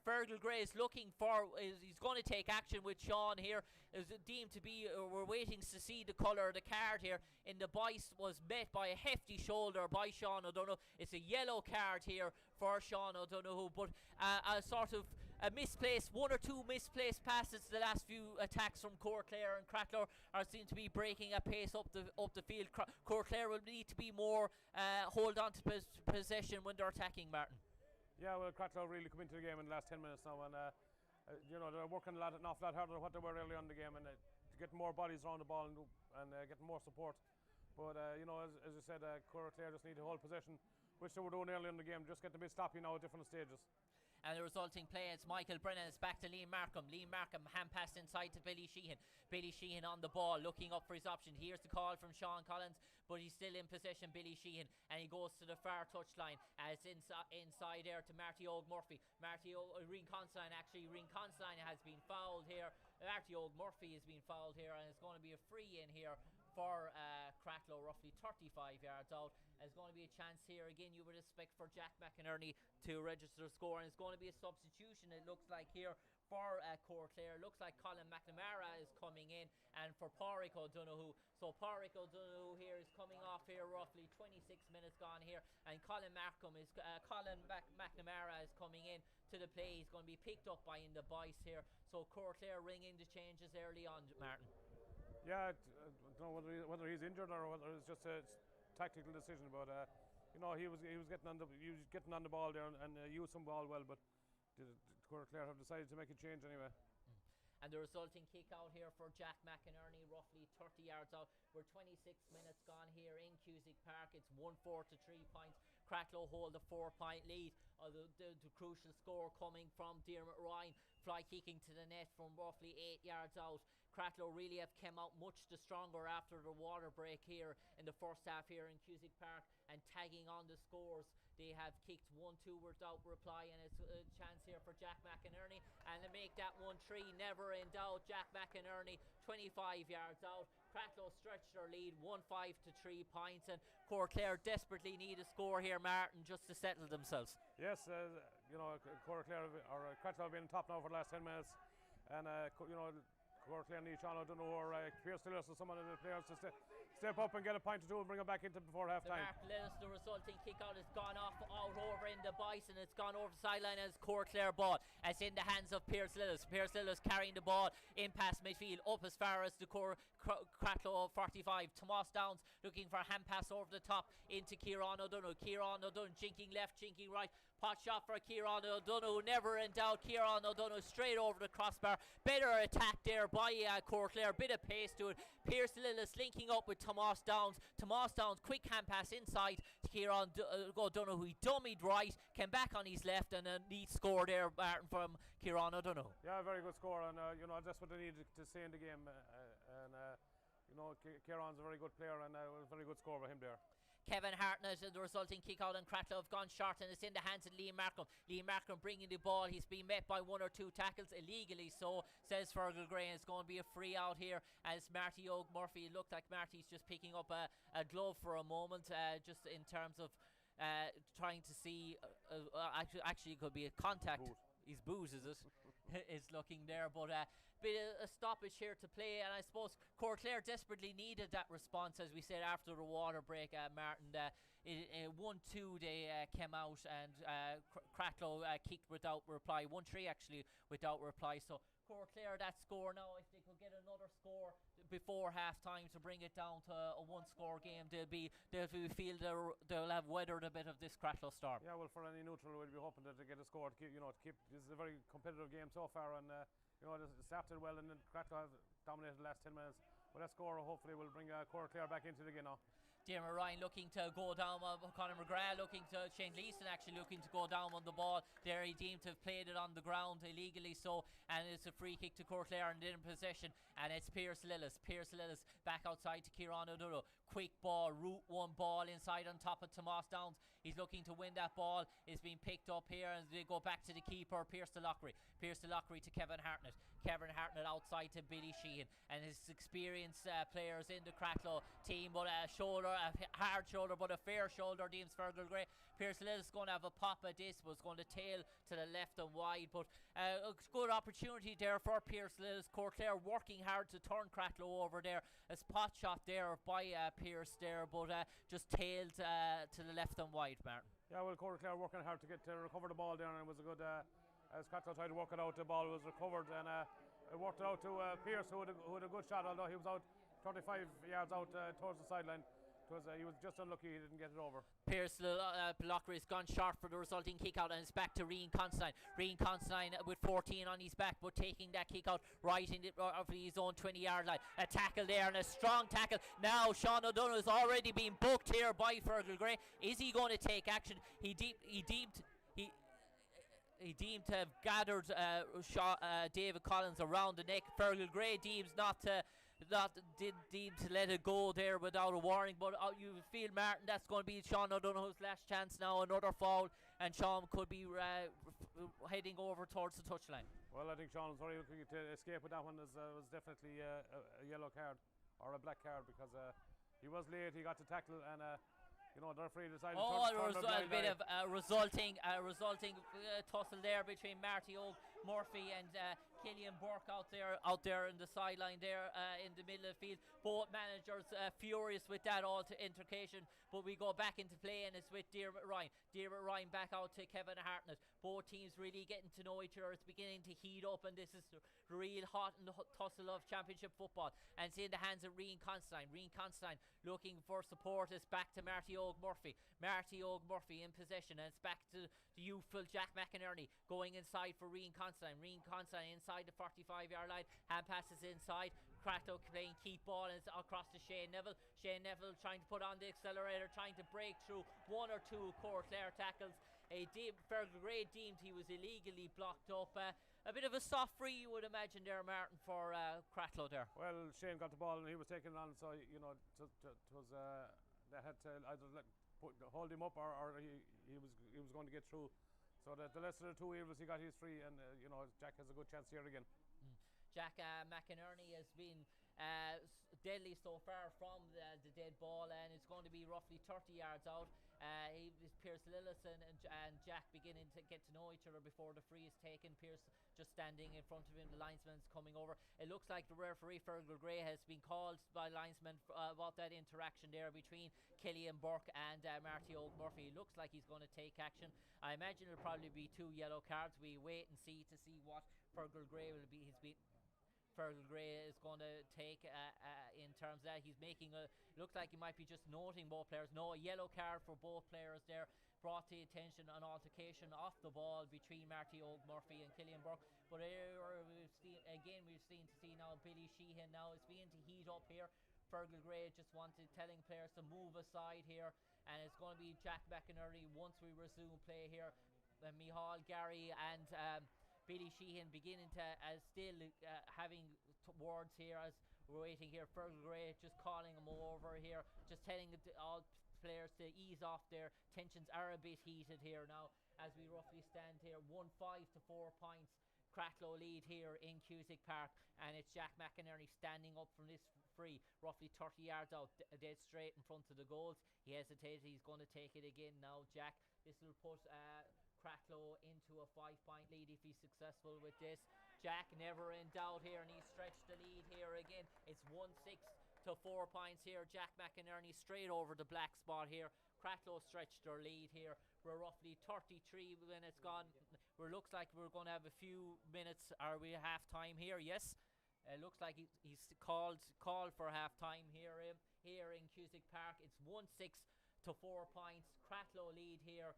Fergal Gray is looking for, he's going to take action with Sean here. Is deemed to be, we're waiting to see the colour of the card here. In the Boyce was met by a hefty shoulder by Sean O'Donoghue. It's a yellow card here for Sean O'Donoghue, but a sort of a misplaced, one or two misplaced passes. The last few attacks from Cooraclare and Cratloe are seem to be breaking a pace up the field. Cooraclare will need to be more hold on to possession when they're attacking, Martin. Yeah, well, Cratloe really come into the game in the last 10 minutes now, and they're working an awful lot harder than what they were early on in the game, and to get more bodies around the ball and getting more support. But as you said, Cooraclare just need to hold possession, which they were doing early in the game, just getting a bit sloppy now at different stages. And the resulting play, it's Michael Brennan. It's back to Liam Markham. Liam Markham hand passed inside to Billy Sheehan. Billy Sheehan on the ball, looking up for his option. Here's the call from Sean Collins, but he's still in possession, Billy Sheehan, and he goes to the far touchline. It's inside there to Marty Og Murphy. Reen Considine has been fouled here. Marty Og Murphy has been fouled here, and it's going to be a free in here for Cratloe, roughly 35 yards out. There's going to be a chance here again, you would expect, for Jack McInerney to register a score, and it's going to be a substitution, it looks like, here for Cooraclare. Looks like Colin McNamara is coming in, and for Pádraig O'Donoghue. So Pádraig O'Donoghue here is coming off here, roughly 26 minutes gone here, and McNamara is coming in to the play. He's going to be picked up by Inda Boyce here. So Cooraclare ringing the changes early on, Martin. Yeah, I don't know whether he's injured or whether it's just a tactical decision, but he was getting on the ball there and used some ball well, but Cooraclare have decided to make a change anyway. And the resulting kick out here for Jack McInerney, roughly 30 yards out. We're 26 minutes gone here in Cusack Park. It's 1-4 to 3 points. Cratloe hold a 4-point lead. The crucial score coming from Diarmuid Ryan, fly kicking to the net from roughly 8 yards out. Cratloe really have come out much the stronger after the water break here in the first half here in Cusack Park, and tagging on the scores. They have kicked 1-2 without reply, and it's a chance here for Jack McInerney, and to make that 1-3 never in doubt. Jack McInerney 25 yards out. Cratloe stretched their lead 1-5 to 3 points, and Cooraclare desperately need a score here, Martin, just to settle themselves. Yes, Cooraclare or Cratloe have been top now for the last 10 minutes, and Cooraclare need Sean O'Donoghue or Pierce Tillis or someone of the players to step up and get a point or two and bring it back into before half time. Mark Lillis, the resulting kick out has gone out over in the Boyce, and it's gone over the sideline as Cooraclare ball. It's in the hands of Pierce Lillis. Pierce Lillis carrying the ball in past midfield up as far as the Cratloe 45. Tomas Downs looking for a hand pass over the top into Kieran O'Donoghue. Kieran O'Donoghue jinking left, jinking right. Pot shot for Kieran O'Donoghue, never in doubt. Kieran O'Donoghue straight over the crossbar. Better attack there by Cooraclare, bit of pace to it. Pierce Lillis linking up with Tomas Downs. Tomas Downs, quick hand pass inside to Kieran O'Donoghue. He dummied right, came back on his left, and a neat score there, Martin, from Kieran O'Donoghue. Yeah, very good score, and that's what they needed to see in the game. Kieran's a very good player, and a very good score by him there. Kevin Hartnett, the resulting kick out, and Cratloe have gone short, and it's in the hands of Liam Markham. Liam Markham bringing the ball. He's been met by one or two tackles, illegally so, says Fergal Gray. It's going to be a free out here as Marty Og Murphy. It looked like Marty's just picking up a glove for a moment, just in terms of trying to see. Actually, it could be a contact. Boot. His booze, is it? Is looking there, but bit of a stoppage here to play, and I suppose Cooraclare desperately needed that response, as we said, after the water break, Martin. 1-2 they came out, and Cratloe kicked without reply. 1-3 actually without reply. So Cooraclare that score now. If they could get another score before half time to bring it down to a one-score game, they'll feel they'll have weathered a bit of this Cratloe storm. Yeah, well, for any neutral, we'll be hoping that they get a score to keep. This is a very competitive game so far, and it started well, and then Cratloe have dominated the last 10 minutes. But that score hopefully will bring Cooraclare back into the game now. Dermot Ryan looking to go down on Conor McGrath, looking to Shane Leeson actually looking to go down on the ball there. He deemed to have played it on the ground illegally, so, and it's a free kick to Cooraclare and in possession, and it's Pierce Lillis back outside to Kieran O'Donoghue. Quick ball, route one ball inside on top of Tomas Downs. He's looking to win that ball. It's been picked up here and they go back to the keeper, Pierce DeLockery to Kevin Hartnett outside to Billy Sheehan, and his experienced players in the Cratloe team, but a hard shoulder but a fair shoulder, deems Fergal Gray. Pierce Lillis is going to have a pop at this, was going to tail to the left and wide, but a good opportunity there for Pierce Lillis. Cooraclare working hard to turn Cratloe over there. A spot shot there by Pierce there, but just tailed to the left and wide, Martin. Yeah, well, Cooraclare working hard to get to recover the ball there, and it was a good, as Cratloe tried to work it out, the ball was recovered, and it worked out to Pierce, who had a good shot, although he was out 35 yards out towards the sideline. He was just unlucky he didn't get it over. Pierce Blocker has gone short for the resulting kick out, and it's back to Rian Constantine. Rian Constantine with 14 on his back, but taking that kick out right in his own 20-yard line. A tackle there and a strong tackle. Now Sean O'Donoghue has already been booked here by Fergal Gray. Is he going to take action? He deemed to have gathered David Collins around the neck. Fergal Gray deems deemed to let it go there without a warning, but you feel, Martin, that's going to be Sean O'Donoghue's last chance now. Another foul, and Sean could be heading over towards the touchline. Well, I think Sean was very looking to escape with that one. Was definitely a yellow card or a black card, because he was late, he got to tackle, and the referee decided to there was a bit of a resulting tussle there between Marty Murphy and Killian Burke out there in the sideline there in the middle of the field. Both managers furious with that altercation, but we go back into play, and it's with Dermot Ryan back out to Kevin Hartnett. Both teams really getting to know each other. It's beginning to heat up, and this is real hot in the tussle of championship football, and it's in the hands of Rian Constantine looking for support. It's back to Marty Murphy in possession, and it's back to the youthful Jack McInerney going inside for Rian Constantine inside the 45-yard line. Hand passes inside. Cratloe playing keep ball, and it's across to Shane Neville trying to put on the accelerator, trying to break through one or two Cooraclare tackles. Fergal Gray deemed he was illegally blocked up. A bit of a soft free, you would imagine there, Martin, for Cratloe there. Well, Shane got the ball and he was taking it on, so it was they had to either hold him up, or he was going to get through. So the lesser of the two evils, he got his free, and Jack has a good chance here again. Jack McInerney has been deadly so far from the dead ball, and it's going to be roughly 30 yards out. Pierce Lillis and Jack beginning to get to know each other before the free is taken. Pierce just standing in front of him, the linesman's coming over. It looks like the referee Fergal Gray has been called by linesman about that interaction there between Killian Burke and Marty Murphy. It looks like he's going to take action. I imagine it'll probably be 2 yellow cards. We wait and see what Fergal Gray will be. Fergal Gray is going to take in terms of that. He's making looks like he might be just noting both players. No, a yellow card for both players there. Brought to attention an altercation off the ball between Marty Murphy and Killian Burke. But we've seen now Billy Sheehan now is beginning to heat up here. Fergal Gray just telling players to move aside here, and it's going to be Jack McInerney once we resume play here. Micheál Gary and Billy Sheehan beginning to still having words here as we're waiting here. Fergal Gray just calling them over here, just telling all players to ease off. Their tensions are a bit heated here now as we roughly stand here 1-5 to 4 points. Cratloe lead here in Cusack Park, and it's Jack McInerney standing up from this free, roughly 30 yards out, dead straight in front of the goals. He hesitated, he's going to take it again now, Jack. This will put Cratloe into a 5-point lead if he's successful with this. Jack never in doubt here, and he's stretched the lead here again. It's 1-6 to 4 points here. Jack McInerney straight over the black spot here. Cratloe stretched their lead here. We're roughly 33 minutes gone. Looks like we're going to have a few minutes. Are we half time here? Yes. Looks like he's called for half time here in Cusack Park. It's 1-6 to 4 points. Cratloe lead here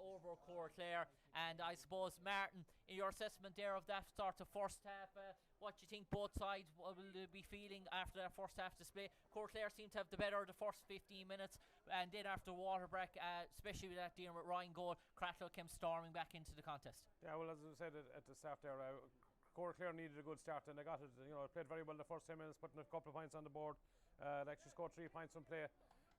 over Cooraclare, And I suppose, Martin, in your assessment there of that start of first half, what do you think both sides will be feeling after that first half display? Cooraclare seemed to have the better of the first 15 minutes, and then after water break, especially with that Dermot Ryan goal, Cratloe came storming back into the contest. Yeah, well, as I said at the start there, Cooraclare needed a good start, and they got it. Played very well the first 10 minutes, putting a couple of points on the board. They actually scored 3 points from play,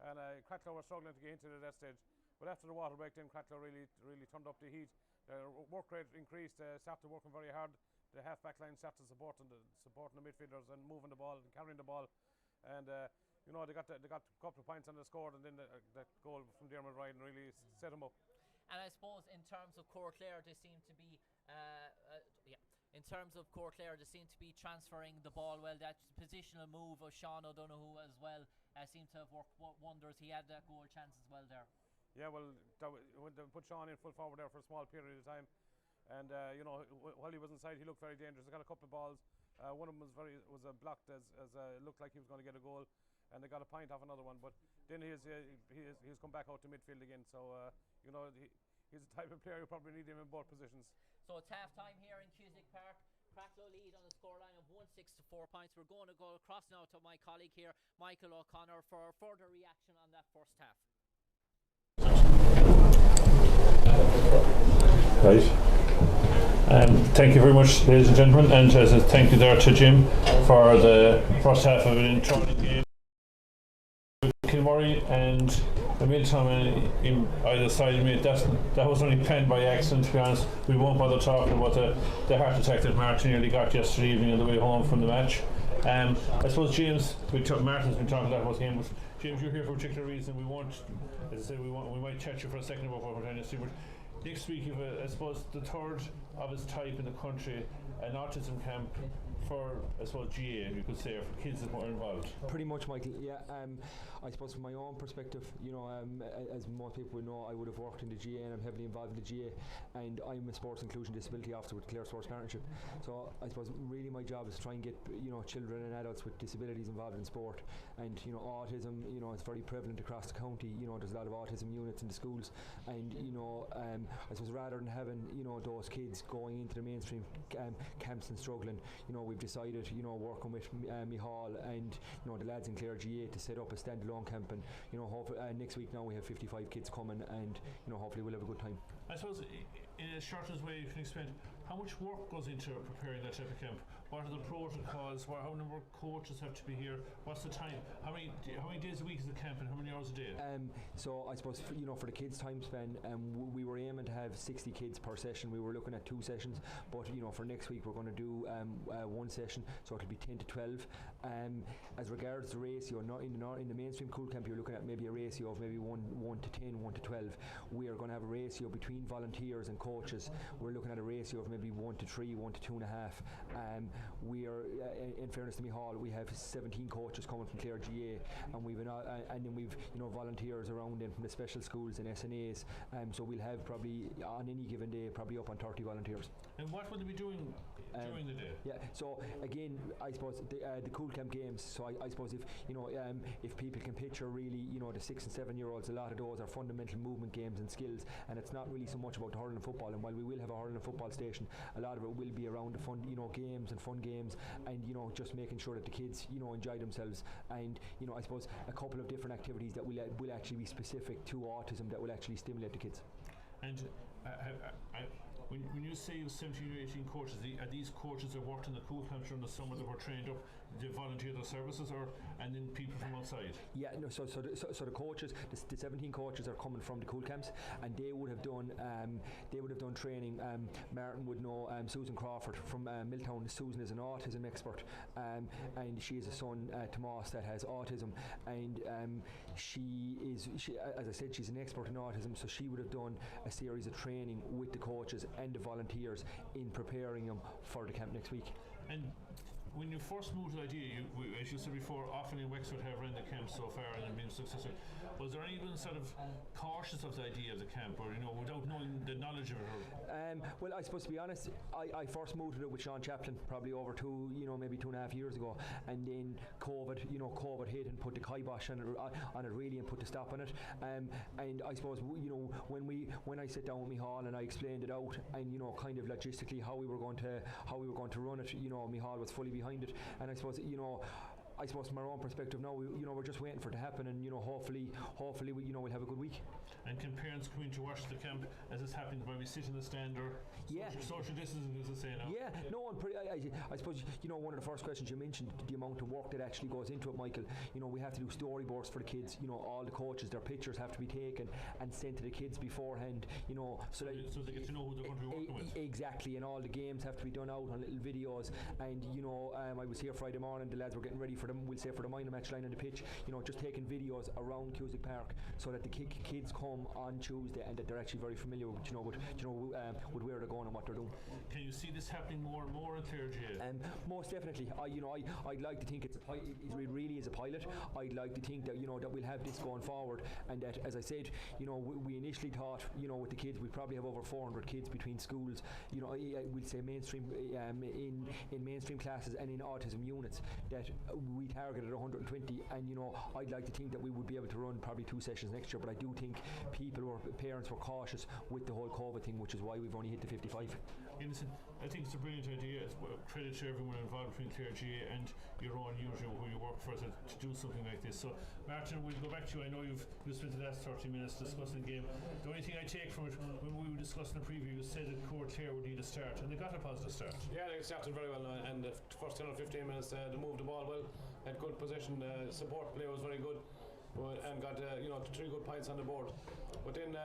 and Cratloe were struggling to get into it at that stage. But after the water break, then Cratloe really turned up the heat. Their work rate increased. Started working very hard. The half-back line started supporting the midfielders and moving the ball and carrying the ball. And they got a couple of points on the score, and then the goal from Dermot Ryan really set them up. And I suppose in terms of Cooraclare, they seem to be in terms of Cooraclare, they seem to be transferring the ball well. That positional move of Sean O'Donoghue as well seemed to have worked wonders. He had that goal chance as well there. Yeah, well, when they put Sean in full forward there for a small period of time, and while he was inside, he looked very dangerous. They got a couple of balls. One of them was blocked as looked like he was going to get a goal, and they got a point off another one. But then he's come back out to midfield again. So he's the type of player you probably need him in both positions. So it's half time here in Cusack Park. Cratloe lead on the scoreline of 1-6 to 4 points. We're going to go across now to my colleague here, Michael O'Connor, for further reaction on that first half. Right. Thank you very much, ladies and gentlemen, and as a thank you there to Jim for the first half of an enthralling game. Kilmurray and Milton in either side of me, that was only penned by accident, to be honest. We won't bother talking about the heart attack that Martin nearly got yesterday evening on the way home from the match. I suppose James, Martin's been talking about the game, but James, you're here for a particular reason. We won't, as I say, we might chat you for a second about what we're trying to see, but next week you've I suppose the third of its type in the country, an autism camp for, I suppose, GA, you could say, or for kids that were involved. Pretty much, Michael. Yeah. I suppose from my own perspective, as most people would know, I would have worked in the GA and I'm heavily involved in the GA, and I'm a sports inclusion disability officer with Clare Sports Partnership. So I suppose really my job is to try and get children and adults with disabilities involved in sport. And autism, it's very prevalent across the county. There's a lot of autism units in the schools, and I suppose rather than having those kids going into the mainstream camps and struggling, we've decided, working with Michal and the lads in Clare GA to set up a standalone camp, and hopefully next week now we have 55 kids coming, and hopefully we'll have a good time. I suppose in a shortest way you can explain how much work goes into preparing that type of camp. What are the protocols? How many number of coaches have to be here? What's the time? How many days a week is the camp, and how many hours a day? So I suppose for the kids' time span, we were aiming to have 60 kids per session. We were looking at 2 sessions, but for next week we're going to do 1 session, so it'll be 10 to 12. As regards the ratio, not in the mainstream cool camp, you're looking at maybe a ratio of maybe 1 to 10, 1 to 12. We are going to have a ratio between volunteers and coaches. We're looking at a ratio of maybe 1 to 3, 1 to 2.5. We are, in fairness to Michal, we have 17 coaches coming from Clare GA, and then we've volunteers around them from the special schools and SNAs. So we'll have probably on any given day probably up on 30 volunteers. And what will they be doing during the day? Yeah. So again, I suppose the cool camp games. So I suppose if people can picture really, the 6 and 7 year olds, a lot of those are fundamental movement games and skills, and it's not really so much about the hurling and football. And while we will have a hurling and football station, a lot of it will be around the fun, games and fun games, and just making sure that the kids, enjoy themselves. And I suppose a couple of different activities that will actually be specific to autism that will actually stimulate the kids. And when you say 17 or 18 coaches, are these coaches that worked in the cool camps during the summer that were trained up, they volunteer their services, and then people from outside? Yeah, no. So the coaches, the 17 coaches are coming from the cool camps, and they would have done training. Martin would know Susan Crawford from Milltown. Susan is an autism expert, and she has a son, Tomas, that has autism, and she as I said, she's an expert in autism. So she would have done a series of training with the coaches and the volunteers in preparing them for the camp next week. And when you first moved to the idea, as you said before, often in Wexford have run the camp so far and been successful. Was there anyone sort of cautious of the idea of the camp, or without knowing the knowledge of it? Well, I suppose to be honest, I first moved to it with Sean Chaplin probably over maybe 2.5 years ago, and then COVID hit and put the kibosh on it really, and put the stop on it. And I suppose when I sat down with Michal and I explained it out, and kind of logistically how we were going to run it, Michal was fully behind it, and I suppose from our own perspective now, we're just waiting for it to happen, and hopefully we'll have a good week. And can parents come in to watch the camp as it's happening? When we sit in the stand, or social distancing, as they say now? Yeah, no, I suppose one of the first questions you mentioned, the amount of work that actually goes into it, Michael. We have to do storyboards for the kids. All the coaches, their pictures have to be taken and sent to the kids beforehand. So they get to know who they're going to be working with. Exactly, and all the games have to be done out on little videos. And I was here Friday morning. The lads were getting ready for the minor match line on the pitch. Just taking videos around Cusack Park so that the kids come on Tuesday and that they're actually very familiar with with where they're going and what they're doing. Can you see this happening more and more in Clare GAA? Most definitely. I'd like to think it really is a pilot. I'd like to think that that we'll have this going forward, and that, as I said, we initially thought with the kids we'd probably have over 400 kids between schools. We'll say mainstream in mainstream classes and in autism units, that we targeted 120, and I'd like to think that we would be able to run probably 2 sessions next year, but I do think parents were cautious with the whole COVID thing, which is why we've only hit the 55. Listen, I think it's a brilliant idea. It's credit to everyone involved between Clare GAA and your own usual who you work for to do something like this. So Martin, we'll go back to you. I know you've spent the last 30 minutes discussing the game. The only thing I take from it, when we were discussing the preview, you said that Cooraclare would need a start, and they got a positive start. Yeah, they started very well, and the first 10 or 15 minutes they moved the ball well, had good possession, support play was very good, and got 3 good points on the board. But then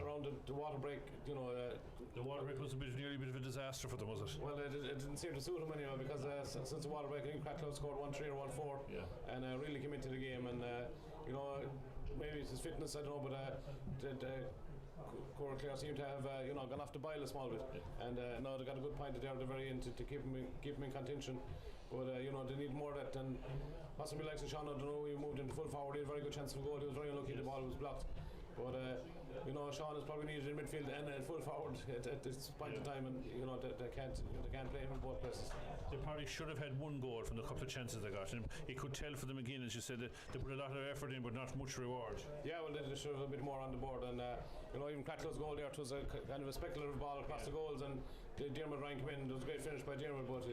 around the water break, the water break was nearly a bit of a disaster for them, was it? Well, it didn't seem to suit them anyway, because since the water break, I think Cratloe scored 1-3 or 1-4, and really came into the game, and maybe it's his fitness, I don't know, but Cooraclare seemed to have gone off the boil a small bit, and now they got a good point there at the very end to keep them in contention. But they need more of that, and possibly like Sean, I don't know, he moved into full forward, he had a very good chance for goal, he was very unlucky, the ball was blocked. But Sean is probably needed in midfield and full forward at this point in time, and they can't play him in both places. They probably should have had 1 goal from the couple of chances they got, and it could tell for them again, as you said, that they put a lot of effort in but not much reward. Yeah, well, they should have a bit more on the board, and even Cratloe's goal there, it was a kind of a speculative ball across the goals, and Dermot Ryan came in. It was a great finish by Dermot, but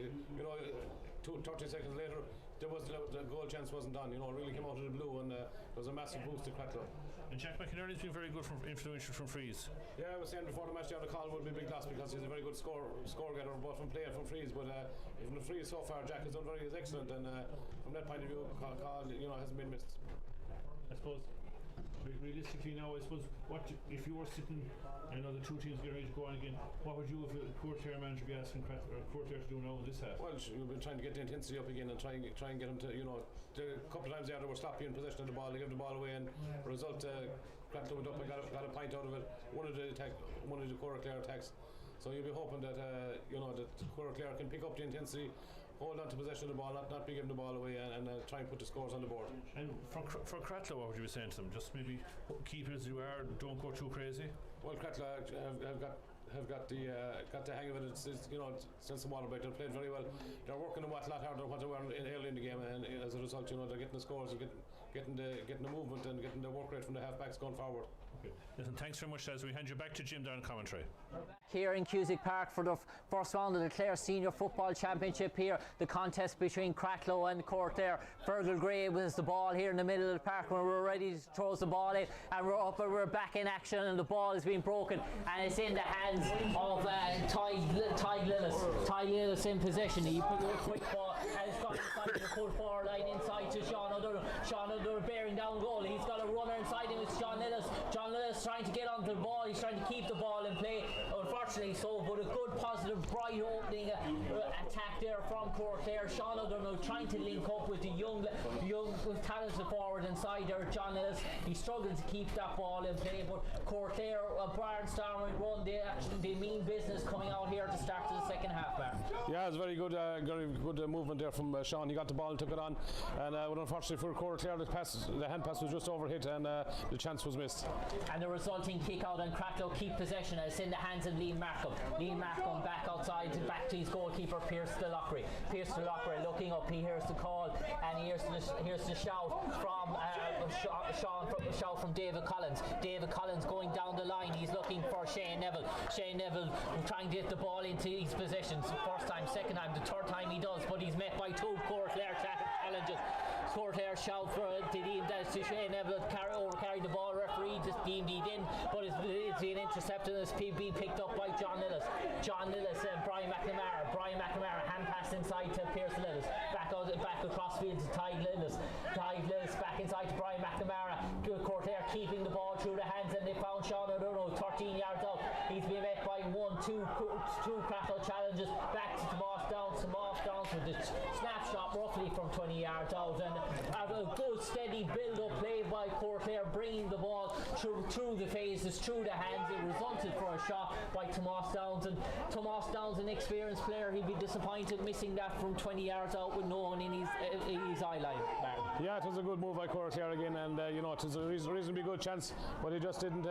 30 seconds later the goal chance wasn't done. It really came out of the blue, and there was a massive boost to Cratloe. And Jack McInerney's been very good, influential from frees. Yeah, I was saying before the match the call would be a big loss, because he's a very good score getter, both from play and from frees. But from the frees so far, Jack has done very excellent, and from that point of view, call hasn't been missed. I suppose realistically now, I suppose, what if you were sitting, I know the 2 teams get ready to go on again, what would you, if a Cooraclare manager, be asking Cooraclare to do now in this half? Well, we've been trying to get the intensity up again, and try and get them to, a couple of times there they were sloppy in possession of the ball, they gave the ball away, and the result, Cratloe went up and got a point out of it, one of the Cooraclare attacks. So you'll be hoping that that Cooraclare can pick up the intensity, hold on to possession of the ball, not be giving the ball away, and try and put the scores on the board. And for Cratloe, what would you be saying to them? Just maybe keep it as you are, don't go too crazy? Well, Cratloe have got the hang of it. Since the water break, they've played very well. They're working a lot harder than what they were early in the game, and as a result, they're getting the scores and getting the movement and getting the work rate from the half-backs going forward. Okay. Listen, thanks very much, as we hand you back to Jim down commentary. Here in Cusack Park for the first round of the Clare Senior Football Championship. Here, the contest between Cratloe and Cooraclare. Fergal Gray with the ball here in the middle of the park when we're ready to throw the ball in, and we're back in action, and the ball is being broken, and it's in the hands of Ty Lillis. Ty Lillis in possession. He put a quick ball and it's gone inside the full forward line inside to Sean O'Donoghue. Sean O'Donoghue bearing down goal. He's got a runner inside him. It's John Lillis. John Lillis trying to get onto the ball. He's trying to keep the ball in play. Unfortunately so, but a good, positive, bright opening at attack there from Cooraclare. Sean O'Donoghue trying to link up with the young talented forward inside there, John Ellis. He struggled to keep that ball in play, but Cooraclare, a barnstorming run. They mean business coming out here to start the second half, Mark. Yeah, it's very good movement there from Sean. He got the ball and took it on, and but unfortunately for Cooraclare, the hand pass was just overhit, and the chance was missed. And the resulting kick out, and Cratloe keep possession. It's in the hands of Liam Markham. Liam Markham back outside, back to his goalkeeper Pierce DeLockery. Pierce DeLockery looking up. He hears the call, and he hears the shout from David Collins. David Collins going down the line. He's looking for Shane Neville. Shane Neville trying to get the ball into his positions. First time, second time, the third time he does, but he's met by two Cooraclare challenges. Cooraclare shout for to Shane Neville carry the ball. Referee just deemed he didn't, but it's being intercepted and it's being picked up by John Lillis. John Lillis and Brian McNamara. Brian McNamara hand pass inside to Pierce Lillis. Back across field to Ty Lillis. Ty Lillis back inside to Brian McNamara. Cooraclare keeping the ball through the hands, and they found Sean O'Donoghue 13 yards out. He's been met by two Cratloe challenges. Back to Tomas Downs with the snapshot roughly from 20 yards out, and a good steady build-up play by Cooraclare, bringing the ball through the phases, through the hands. It resulted for a shot by Tomas Downs, and Tomas Downs, an experienced player, he'd be disappointed missing that from 20 yards out with no one in his eye line. Yeah, it was a good move by Cooraclare again, and it was a reasonably good chance, but he just didn't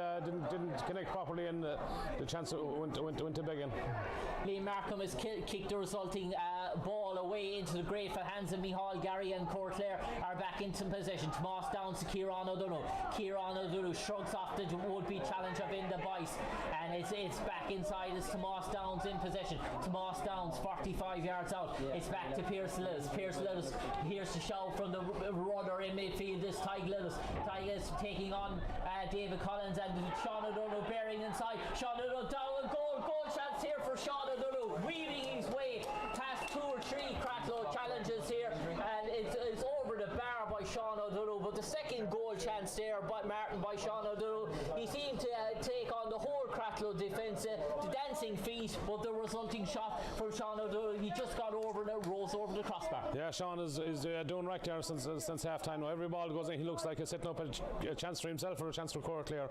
connect properly, and the chance went to begging. Liam Markham has kicked the resulting ball away into the grateful hands of Micheál Gary, and Cooraclare are back into possession. Tomas Downs to Kieran O'Donoghue. Kieran O'Donoghue shrugs off the would-be challenge of Inda Boyce, and it's back inside as Tomas Downs in possession. Tomas Downs 45 yards out. It's back to Pierce Lillis. Pierce Lillis here's the shout from the runner in midfield. This Ty Lillis. Ty Lillis taking on David Collins, and Sean O'Donoghue bearing inside. Sean O'Donoghue down, goal chance here for Sean O'Donoghue, weaving his way past 2 or 3 Cratloe challenges here, and it's over the bar by Sean O'Donoghue. But the second goal chance there by Sean O'Donoghue, he seemed to take on the whole Cratloe defence, the dancing feet, but the resulting shot from Sean O'Donoghue, he just got over and rose over the crossbar. Yeah, Sean is doing right there since half time now. Every ball goes in, he looks like he's setting up a chance for himself or a chance for Cooraclare,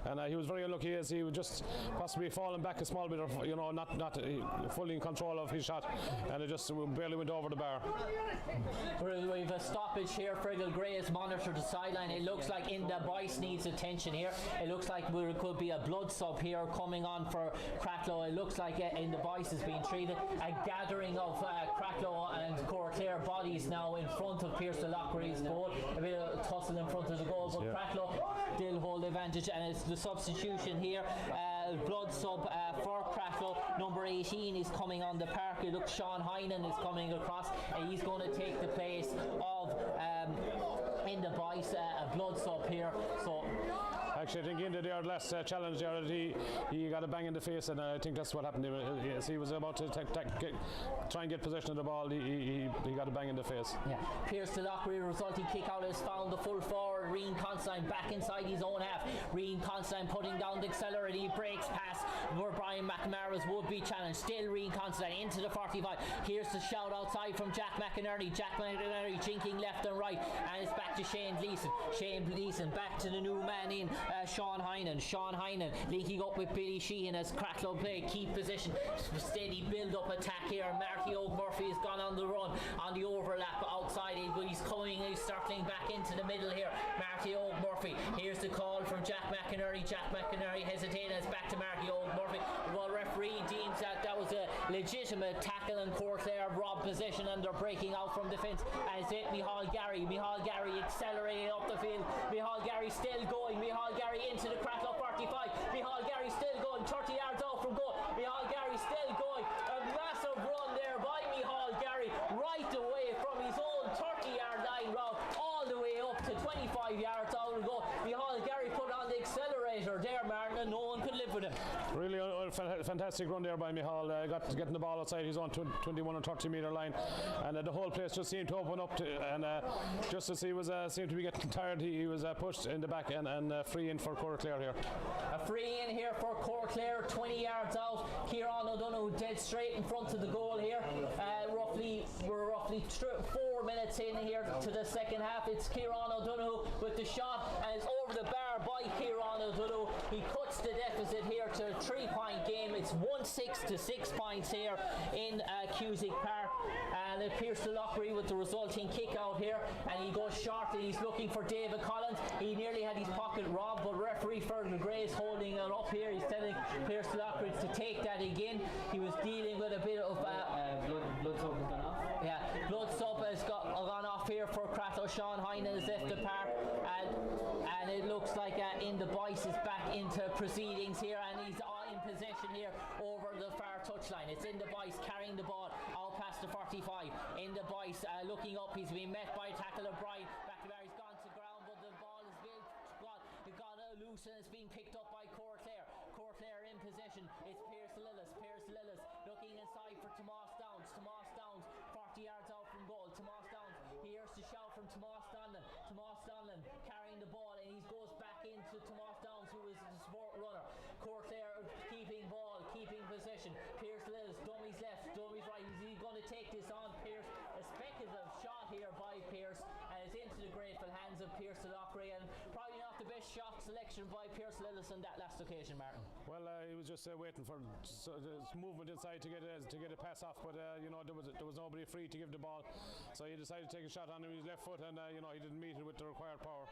and he was very unlucky as he would just possibly fallen back a small bit, or not fully in control of his shot, and it just barely went over the bar. We have a stoppage here. Fergal Gray has monitored the sideline. It looks like Inda Boyce needs attention here. It looks like there could be a blood sub here coming on for Cratloe. It looks like Inda Boyce is being treated. A gathering of Cratloe and Cooraclare bodies now in front of Pierce DeLockery's goal. A bit of tussle in front of the goal, but Cratloe still hold the advantage, and it's the substitution here. Blood sub for Cratloe. Number 18 is coming on the park. It looks Sean Hynan is coming across, and he's going to take the place of Inda Boyce, a blood sub here. So actually, I think in the last challenge there, he got a bang in the face, and I think that's what happened. As he was about to try and get possession of the ball, he got a bang in the face. Yeah. Pierce DeLockery, resulting kick out, has found the full forward, Rian Constantine, back inside his own half. Rian Constantine putting down the accelerator. He breaks past where Brian McNamara's would-be challenge. Still Rian Constantine into the 45. Here's the shout outside from Jack McInerney. Jack McInerney jinking left and right, and it's back to Shane Gleeson. Shane Gleeson back to the new man in Sean Hynan. Sean Hynan linking up with Billy Sheehan as Cratloe play. Keep position. Steady build-up attack here. Marty O'Murphy has gone on the run on the overlap outside. He's circling back into the middle here. Marty O'Murphy. Here's the call from Jack McInerney. Jack McInerney hesitating. It's back to Marty O'Murphy. Well, referee deems that was a legitimate tackle, and Cooraclare robbed possession, and they're breaking out from defence. And it's it, Micheál Gary. Micheál Gary accelerating up the field. Micheál Gary still going. Micheál Gary into the Cratloe 45. Micheál Gary still going. 30 yards out from goal. Micheál Gary still going. A massive run there by Micheál Gary, right away from his own 30-yard line route all the way up to 25 yards out of goal. Micheál Gary put on the accelerator there, Martin, and no one could live with him. Really a fantastic run there by Micheál, getting the ball outside his own 21 or 30 metre line, and the whole place just seemed to open up and just as he was seemed to be getting tired, he was pushed in the back and free in for Cooraclare here. A free in here for Cooraclare, 20 yards out. Kieran O'Donoghue dead straight in front of the goal here. 4 minutes in here to the second half. It's Kieran O'Donoghue with the shot, and it's over the bar by Kieran O'Donoghue. He cuts the deficit here to a 3-point game. It's 1-6 to 6 points here in Cusick Park, and it appears to Lockery with the resulting kick out here, and he goes short and he's looking for David Collins. He nearly had his pocket robbed, but referee Fergal Gray is holding it up here. He's telling Pierce Lockery to take that again. He was dealing with a bit of blood soap has gone off. Yeah, blood soap has gone off here for Cratloe. Sean Heinen has left the park, and it looks like In the Boyce is back into proceedings here, and he's in possession here over the far touchline. It's In the Boyce carrying the ball out past the 45. In the Boyce looking up. He's been met by a tackle of Brian. Back to where he's gone to ground, but the ball has gone loose, and it's being picked up by Cooraclare. Cooraclare in possession. It's Pierce Lillis looking inside for Tomas Downs. 40 yards out from goal. Tomas Downs, he hears the shout from Tomas Donlan carrying the ball, and he goes back into Tomas Downs, who is the sport runner. Cooraclare keeping ball, keeping possession. Pierce Lillis, dummies left, dummies right. Is he going to take this on? Pierce, a speculative shot here by Pierce, and it's into the grateful hands of Pierce Lockery, and probably not the best shot selection by Pierce Lillis on that last occasion, Martin. Well, he was just waiting for movement inside to get a pass off, but there was nobody free to give the ball, so he decided to take a shot on him with his left foot, and he didn't meet it with the required power.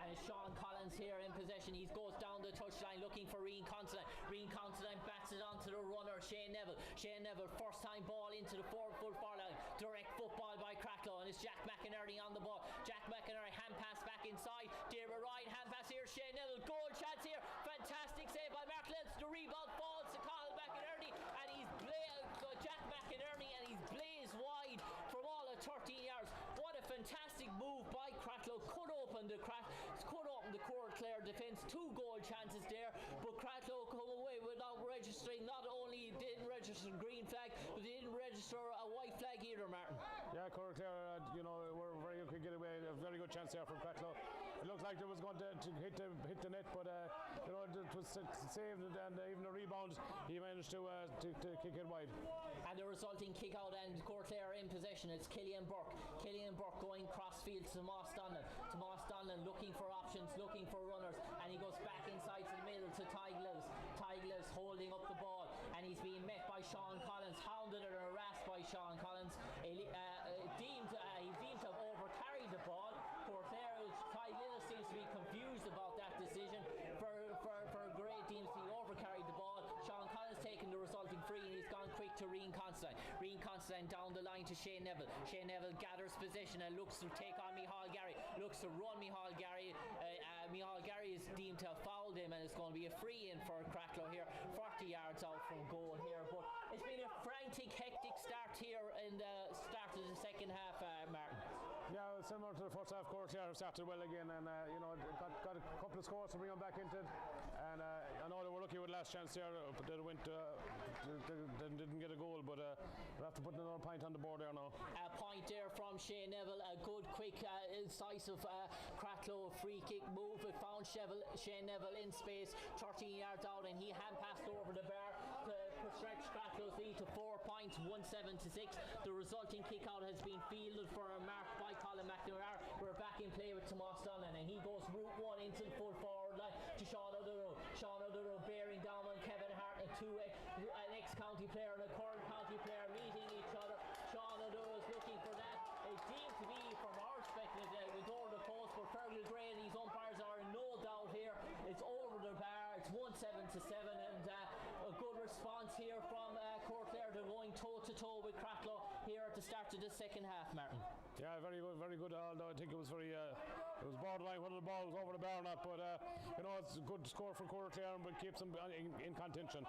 And it's Sean Collins here in possession. He goes down the touchline looking for Rian Considine. Rian Considine bats it onto the runner, Shane Neville. First time ball into the full far line. Direct football by Cratloe, and it's Jack McInerney on the ball. Jack McInerney hand pass back inside. Dermot Ryan hand pass here. Shane Neville, goal chance here. Fantastic save by Mark Lenz. The rebound falls to Colin McInerney, and he's Jack McInerney, and he's blazed wide from all of 13 yards. What a fantastic move by Cratloe. Cut open the Cooraclare defence. 2 goal chances there, but Cratloe come away without registering. Not only didn't register a green flag, but they didn't register a white flag either, Martin. Yeah, Cooraclare, were very good to get away. A very good chance there from Cratloe. It looked like it was going to hit the net, but it was saved, and even the rebound, he managed to kick it wide. And the resulting kick out, and Cooraclare in possession. It's Killian Burke going cross field to Tomas Donlan looking for options, looking for runners, and he goes back inside to the middle to Tiglis holding up the ball, and he's being met by Sean Collins, hounded and harassed by Sean Collins. He deemed to have overcarried the ball. Tiglis seems to be confused about that decision. For Gray deems he overcarried the ball. Sean Collins taking the resulting free, and he's gone quick to Rian Considine down the line to Shane Neville. Shane Neville gathers possession and looks to take on Micheál Gary. Looks to run Micheál Gary. Micheál Gary is deemed to have fouled him, and it's going to be a free in for Cratloe here. 40 yards out from goal here, but it's been a frantic, hectic start here in the start of the second half, Martin. Yeah, similar to the first half. Cooraclare started well again, and got a couple of scores to bring them back into it. And I know they were lucky with last chance there, but they didn't get a goal. But we'll have to put another point on the board there now. A point there from Shane Neville. A good, quick, incisive Cratloe free kick move. It found Shane Neville in space, 13 yards out, and he hand passed over the bar to stretch Cratloe's lead to 4 points, 1-7 to 6. The resulting kick out has been fielded for a mark by Colin McNamara. We're back in play with Tomas Donlan, and he goes route 1 into the full forward line to Sean O'Donoghue. Sean O'Donoghue bearing down on Kevin Hart, and an ex-county player and a current county player meeting each other. Sean O'Donoghue is looking for that. It seems to be, from our perspective, with over the post, but Fergal Gray and these umpires are in no doubt here. It's over the bar. It's 1-7 to 7, and a good response here from Cooraclare. They're going toe-to-toe with Cratloe here at the start of the second half, Martin. Yeah, very good, very good. Although I think it was it was borderline whether the ball was over the bar or not. But it's a good score for Cooraclare, but keeps them in contention.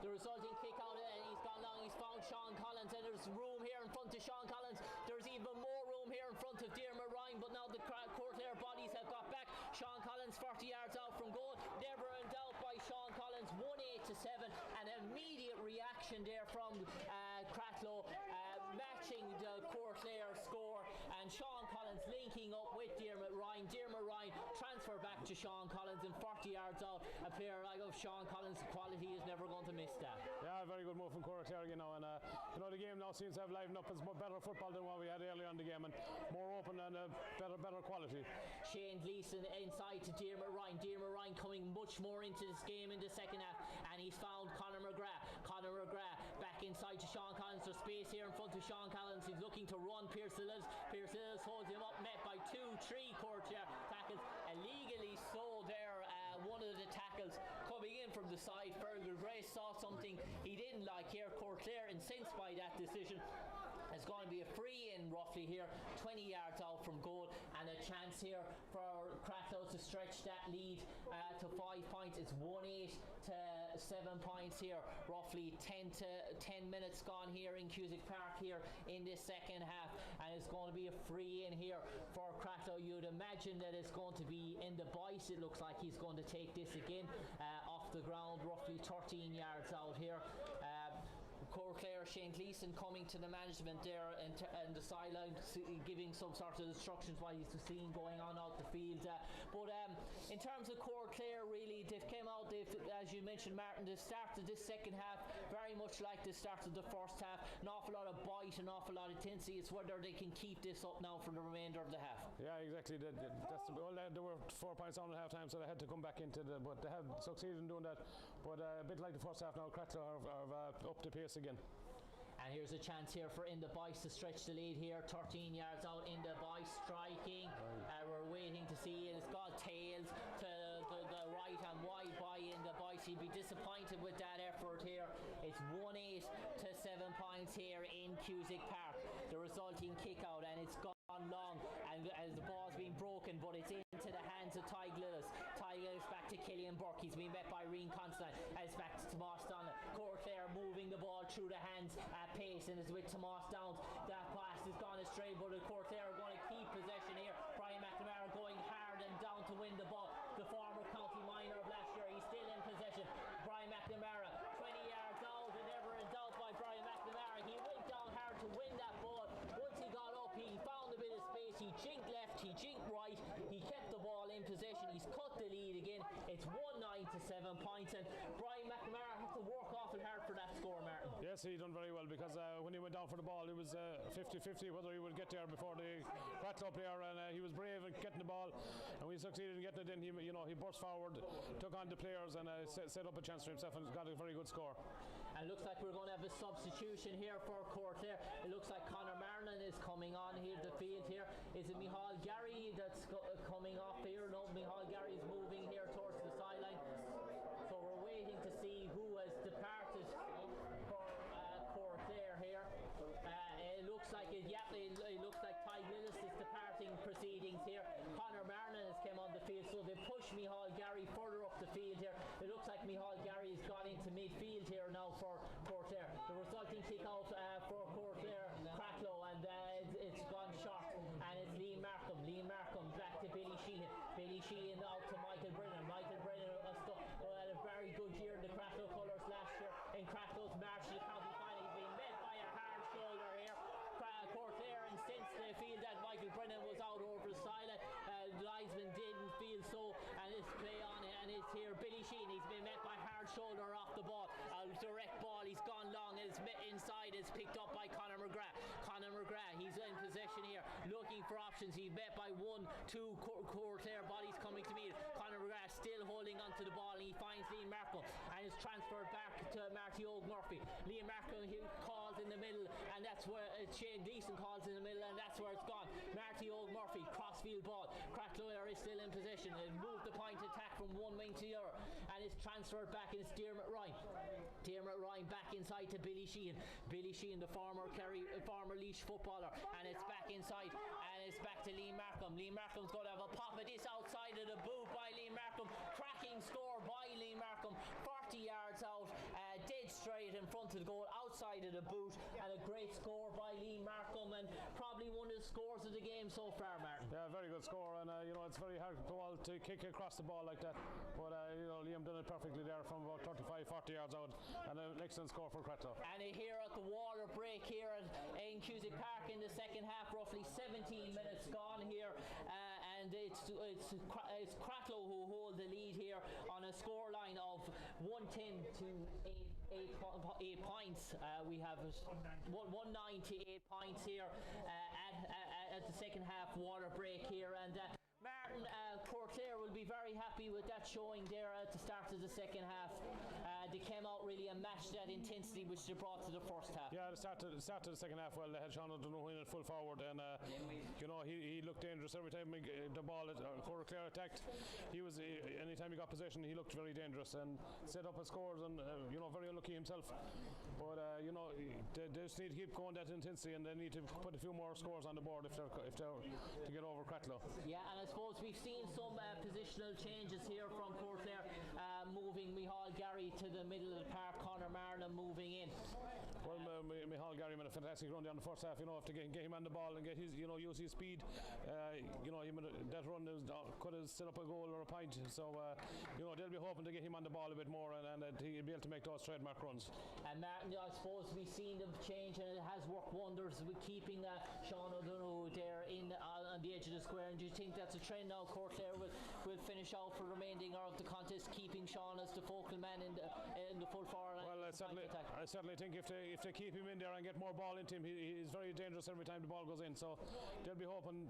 The resulting kick out, and he's gone long. He's found Sean Collins, and there's room here in front of Sean Collins. There's even more room here in front of Dermot Ryan, but now the Cooraclare bodies have got back. Sean Collins 40 yards out from goal, never in doubt by Sean Collins. 1-8 to 7, and immediate reaction there from Cratloe, matching the Cooraclare score, and Sean Collins linking up with Dermot Ryan. Dermot Ryan transfer transfer back to Sean Collins and 40 yards out. A player like of Sean Collins' quality is never going to miss that. Yeah, very good move from Cooraclare, you know, and the game now seems to have livened up. It's more better football than what we had earlier in the game, and more open and better quality. Shane Gleeson inside to Diarmuid Ryan. Diarmuid Ryan coming much more into this game in the second half, and he's found Conor McGrath. Conor McGrath back inside to Sean Collins. There's space here in front of Sean Collins. He's looking to run Pierce Lillis. Pierce Lillis holds him up, met by 2-3 Cooraclare tackles. Illegally so there. One of the tackles coming in from the side. Fergal Gray saw something he didn't like here. Cooraclare, incensed by that decision, it's going to be a free in roughly here, 20 yards out from goal, and a chance here for Cratloe to stretch that lead to 5 points. It's 1-8 to 7 points here, roughly 10 minutes gone here in Cusack Park here in this second half, and it's going to be a free in here for Cratloe. You'd imagine that it's going to be in the Bice. It looks like he's going to take this again off the ground, roughly 13 yards out here. Cooraclare, Shane Gleeson coming to the management there and the sideline, giving some sort of instructions while he's seeing going on out the field. But in terms of Cooraclare, really, they've came out, as you mentioned, Martin, they started this second half very much like the start of the first half. An awful lot of bite, an awful lot of intensity. It's whether they can keep this up now for the remainder of the half. Yeah, exactly. They were 4 points down at half time, so they had to come back into but they have succeeded in doing that. But a bit like the first half now, Cratloe have upped the pace again. And here's a chance here for In the Bice to stretch the lead here, 13 yards out. In the Bice striking. We're waiting to see, and it's got tails to the right and wide by In the Bice. He'd be disappointed with that effort here. It's 1-8 to 7 points here in Cusack Park. The resulting kick out, and it's gone long, and as the ball's been broken, but it's into the hands of Ty Lillis. Ty Lillis back to Killian Burke. He's been met by Rian Constantine, and it's back to Tomas Donald. Cooraclare moving the ball through the hands at pace, and it's with Tomas Downs. That pass has gone astray, but Cooraclare are going to keep possession here. Brian McNamara going hard and down to win the ball. The former county minor of last year, he's still in possession. Brian McNamara, 20 yards out, and never in doubt by Brian McNamara. He went down hard to win that ball. Once he got up, he found a bit of space. He jinked left, he jinked right. He kept the ball in possession. He's cut the lead again. It's 1-9 to 7 points, and Brian McNamara had to work awful hard for that score, Martin. Yes, he done very well, because when he went down for the ball, it was 50-50 whether he would get there before the Cratloe player, and he was brave in getting the ball, and we succeeded in getting it in. He burst forward, took on the players, and set up a chance for himself, and got a very good score. And it looks like we're going to have a substitution here for Cooraclare. It looks like Conor Marnan is coming on here the field here. Is it Michal Gary that's coming off here? No, Michal Gary is moving here towards the sideline. So we're waiting to see who has departed for Cooraclare here. It looks like it looks like Ty Lillis is departing proceedings here. Conor Marnan has come on the field, so they push Michal Gary further up the field here. It looks like Michal Gary has gone into midfield here now for Cooraclare. The resulting kick out for Cooraclare, Cratloe, and it's gone short, and it's Liam Markham. Liam Markham back to Billy Sheehan. Billy Sheehan out to Michael Brennan. Michael Brennan had a very good year in the Cratloe colours last year in Cratloe's March to the county final. He's been met by a hard shoulder here. Cooraclare incensed they feel that Michael Brennan was out over the sideline. The linesman didn't feel so, and it's play on, and it's here Billy Sheehan. He's been met by hard shoulder off the ball. A direct ball, he's gone long, and it's met inside. It's picked up by Conor McGrath. Conor McGrath, he's in possession here, looking for options. He's met by 1-2 Cooraclare bodies coming to meet. Conor McGrath still holding onto the ball, and he finds Liam Markham, and it's transferred back to Marty Oak-Murphy. Liam Markham calls in the middle, and that's where Shane Gleeson calls in the middle, and that's where it's gone. Marty Oak-Murphy, crossfield ball. Cratloe is still in possession. They moved the point attack from one wing to the other, and it's transferred back, and it's Diarmuid Ryan. Diarmuid Ryan back inside to Billy Sheehan. Billy Sheehan, the former Laois footballer, and it's back inside, and it's back to Liam Markham. Liam Markham's going to have a pop at this outside of the boot by Liam Markham. Cracking score by Liam Markham, 40 yards out, dead straight in front of the goal, outside of the boot, and a great score by Liam Markham, and probably one of the scores of the game so far, Martin. Yeah, very good score, and it's very hard to kick across the ball like that, but Liam done it perfectly there from about 35-40 yards out, and an excellent score for Cratloe. And here at the water break here in Cusack Park in the second half, roughly 17 minutes gone here, and and it's Cratloe who hold the lead here on a scoreline of 110 to 8 points. We have 1-9 to 8 points here at the second half water break here, and Martin, Cooraclare will be very happy with that showing there at the start of the second half. They came out really and matched that intensity which they brought to the first half. Yeah, the start of the second half, well, they had Sean O'Donoghue in at full forward, and he looked dangerous every time the ball Cooraclare attacked. Anytime he got possession, he looked very dangerous and set up his scores, and very unlucky himself. But they just need to keep going that intensity, and they need to put a few more scores on the board if they're to get over Cratloe. Yeah, and I suppose we've seen some positional changes here from Cooraclare, moving Micheál Gary to the middle of the park, Conor Marlon moving in. Well, Micheál Gary made a fantastic run down the first half. If they get him on the ball and get his, use his speed, that run could have set up a goal or a point. So, they'll be hoping to get him on the ball a bit more, and that he'll be able to make those trademark runs. And Martin, I suppose we've seen them change, and it has worked wonders with keeping Sean O'Donoghue there on the edge of the square. And do you think that's a trend now? Cooraclare will finish out for the remaining of the contest, keeping Sean as the focal man in the full forward line. Well, I certainly think if they keep him in there and get more ball into him, he's very dangerous every time the ball goes in. So they'll be hoping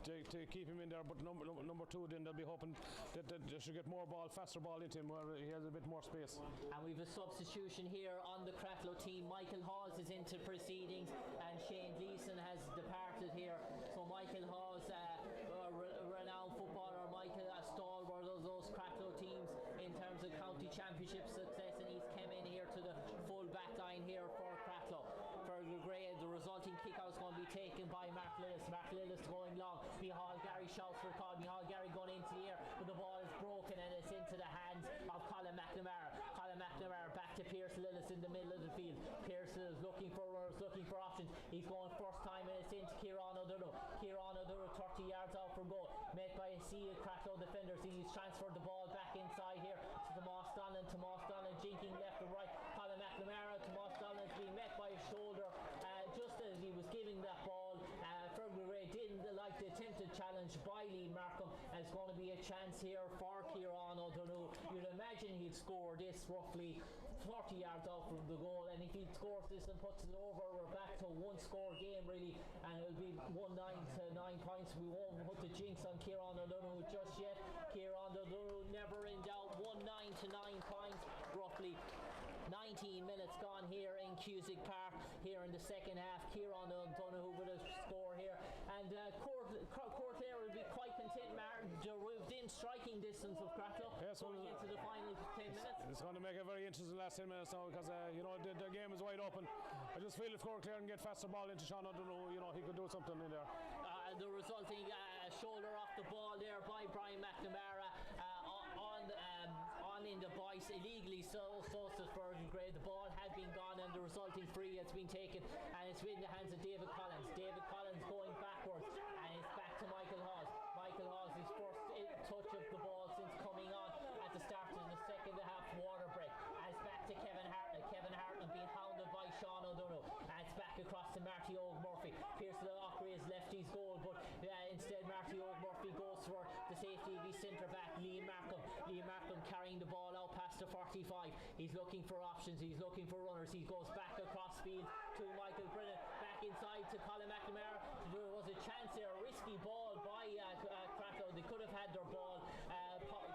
to keep him in there. But number two, then they'll be hoping that they should get more ball, faster ball into him, where he has a bit more space. And we've a substitution here on the Cratloe team. Michael Hawes is into proceedings, and Shane Gleeson has departed here. So Michael Hawes, renowned footballer, Michael, a stalwart of those Cratloe teams in terms of county championship success, and he's come in here to the full back line here for Cratloe. For the resulting kick-out is going to be taken by Mark Lillis. Mark Lillis going long. Micheál Gary shouts for a call. Micheál Gary going into the air, but the ball is broken and it's into the hands of Colin McNamara. Colin McNamara back to Pierce Lillis in the middle of the field. Pierce is looking for runners, looking for options. He's going first time, and it's into Kieran O'Donoghue. Kieran O'Donoghue 30 yards out for goal. Met by a sea of Cratloe defenders. He's transferred the ball back inside here to Tomas Donlan. Tomas Donlan jinking left and right. Colin McNamara. Tomas Donlan's being met by his shoulder just as he was giving that ball. Fergal Ray didn't like the attempted challenge by Lee Markham, and it's going to be a chance here for Kieran O'Donoghue. You'd imagine he'd score this roughly 30 yards out from the goal, and if he scores this and puts it over, we're back to a one score game really, and it'll be 1-9 to 9 points. We won't put the jinx on Kieran O'Donoghue just yet. Kieran O'Donoghue never in doubt. 1-9 to 9 points, roughly 19 minutes gone here in Cusick Park here in the second half. Kieran O'Donoghue with a score here, and Cooraclare will be quite content, Martin. They're within striking distance of Cratloe going into the final 10 minutes. It's going to make a very interesting last 10 minutes now, because the game is wide open. I just feel if Cooraclare can get faster ball into Sean O'Donoghue, he could do something in there. The resulting shoulder off the ball there by Brian McNamara on in the boys illegally, so to Fergal Gray. The ball had been gone, and the resulting free has been taken, and it's in the hands of David Collins. David Collins going backwards, and it's back to Michael Hawes. Michael Hawes, his first touch of the ball since coming on at the start of the second half water break, and it's back to Kevin Hartnett. Kevin Hartnett being hounded by Sean O'Donoghue, and it's back across to Marty Oak-Murphy. Pearson Lockery has left his goal, but instead Marty Oak-Murphy goes for the safety of his centre back, Liam Markham. Liam Markham carrying the ball out past the 45. He's looking for options, he's looking for runners. He goes back across field to Michael Brennan, back inside to Colin McNamara. There was a chance there, a risky ball by Cratloe. They could have had their ball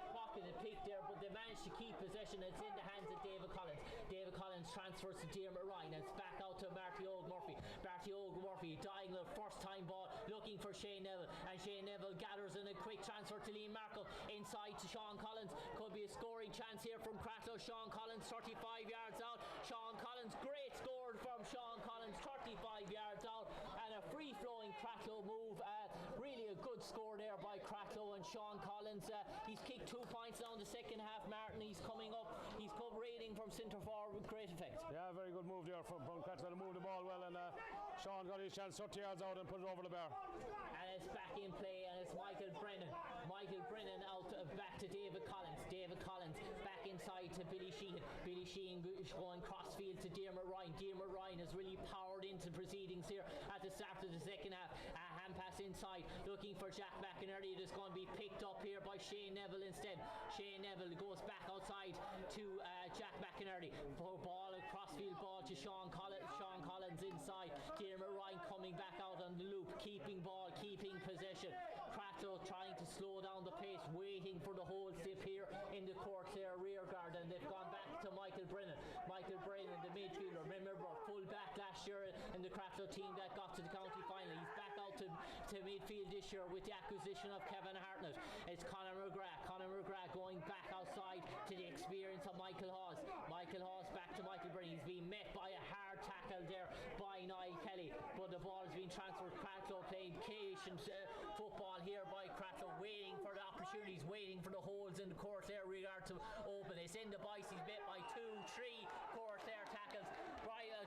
pocketed, picked there, but they managed to keep possession. It's in the hands of David Collins. David Collins transfers to Diarmuid Ryan, and it's back out to Marty Oak-Murphy. Marty Oak-Murphy diagonal first time ball, looking for Shane Neville, and Shane Neville gathers in a quick transfer to Liam Markham inside to Sean Collins. Could be a scoring chance here from Cratloe. Sean Collins 35 yards out. Sean Collins, great score from Sean Collins, 35 yards out, and a free flowing Cratloe move. Really a good score there by Cratloe, and Sean Collins, he's kicked 2 points now in the second half, Martin. He's coming up, he's come raiding from centre forward with great effect. Yeah, very good move there from Cratloe to move the ball well, and Sean got his chance 30 yards out and put it over the bar. And it's back in play, and it's Michael Brennan out back to David Collins. David Collins back inside to Billy Sheehan. Billy Sheehan going cross field to Diarmuid Ryan. Diarmuid Ryan has really powered into proceedings here at the start of the second half. A hand pass inside, looking for Jack McInerney. It is going to be picked up here by Shane Neville instead. Shane Neville goes back outside to Jack McInerney. Ball, a crossfield ball to Sean Collins. Sean Collins inside. Dermot Ryan coming back out on the loop, keeping ball, keeping possession. Cratloe trying to slow down the pace, waiting for the hold slip here in the Cooraclare rear guard, and they've gone back to Michael Brennan. Michael Brennan, the midfielder, remember, full back last year in the Cratloe team that got to the county final. He's back out to midfield this year with the acquisition of Kevin Hartnett. It's Conor McGrath going back outside to the experience of Michael Hawes. Michael Hawes back to Michael Brennan. He's been met by a hard tackle there by Niall Kelly, but the ball has been transferred. Cratloe playing patient football here by Cratloe, waiting for the opportunities, waiting for the holes in the Cooraclare regard to open. It's in the boys. He's met by 2-3 Cooraclare tackles.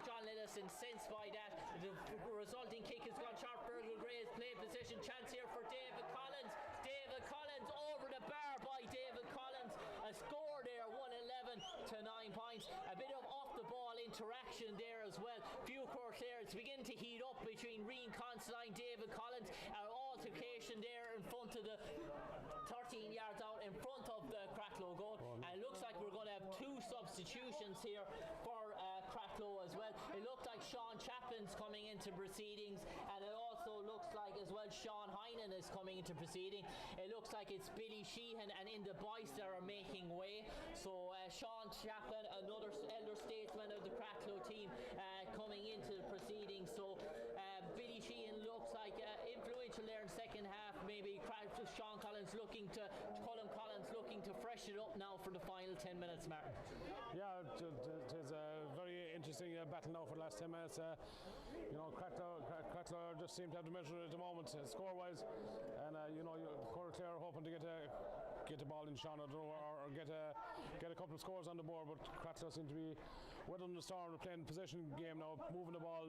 John Lillis incensed by that. The resulting kick has gone sharp. Virgil Gray's play position. Chance here for David Collins. David Collins over the bar by David Collins. A score there, 111 to 9 points. A bit of off the ball interaction there as well. Few Cooraclare. It's beginning to heat up between Rian Considine, David Collins. An altercation there in front of the 13 yards out in front of the Cratloe goal. And it looks like we're going to have 2 substitutions here for Cratloe as well. It looked like Sean Chaplin's coming into proceedings, and it also looks like as well Sean Heinen is coming into proceeding. It looks like it's Billy Sheehan and in the boys that are making way. So Sean Chaplin, another elder statesman of the Cratloe team, coming into the proceedings. So Billy Sheehan looks like influential there in second half. Maybe Sean Collins looking to freshen it up now for the final 10 minutes, Martin. Yeah, it is a very interesting battle now for the last 10 minutes. Cratloe just seem to have the measure at the moment, score-wise, and Cooraclare hoping to get the ball in Sean or get a couple of scores on the board, but Cratloe seem to be weathering the storm, playing possession game now, moving the ball,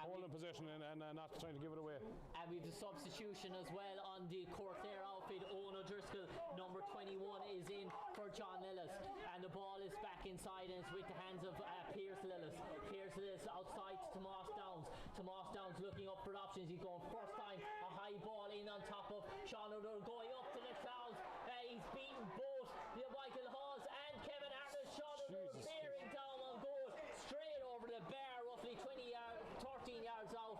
holding possession and not trying to give it away. And we have the substitution as well on the Cooraclare outfit. Owen O'Driscoll, number 21, is in for John Lillis, and the ball is back inside and it's with the hands of Pierce Lillis. Pierce Lillis outside to Tomas Downs. Tomas Downs looking up for options. He's going first time, a high ball in on top of Sean O'Donnell, going up to the clouds. He's beaten both Michael Hawes and Kevin Hartnett. Sean O'Donnell bearing down on goal, straight over the bar, roughly 13 yards out.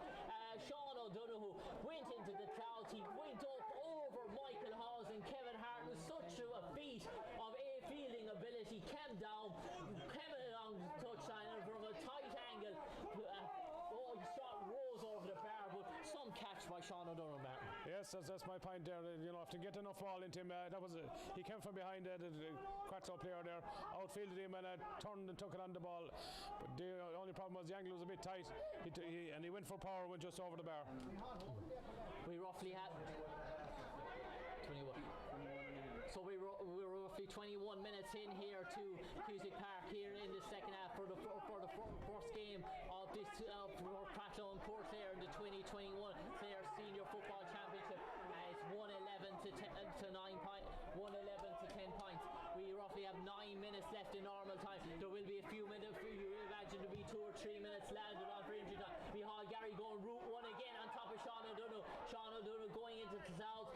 Sean O'Donoghue went into the clouds. He went up over Michael Hawes and Kevin Hart with such a feat of fielding ability. Came down, came along the touchline, and from a tight angle, he shot rose over the bar, but some catch by Sean O'Donoghue, Martin. Yes, that's my point there. If to get enough ball into him, he came from behind the Cratloe player there, outfielded him and turned and took it on the ball. But the only problem was the angle was a bit tight, and he went for power, went just over the bar. We roughly had 21. So we're roughly 21 minutes in here to Cusick Park here in the second half for the first game of this for Cratloe and Cooraclare in the 2021 Clare Senior Football Championship. And it's 111 to 9 points, 111 to 10 points. We roughly have 9 minutes left in normal time. There will be a few minutes. You imagine there'll be 2 or 3 minutes landed on for injury time. Mihal Gary going route 1 again on top of Sean O'Donoghue. Sean O'Donoghue going into the south.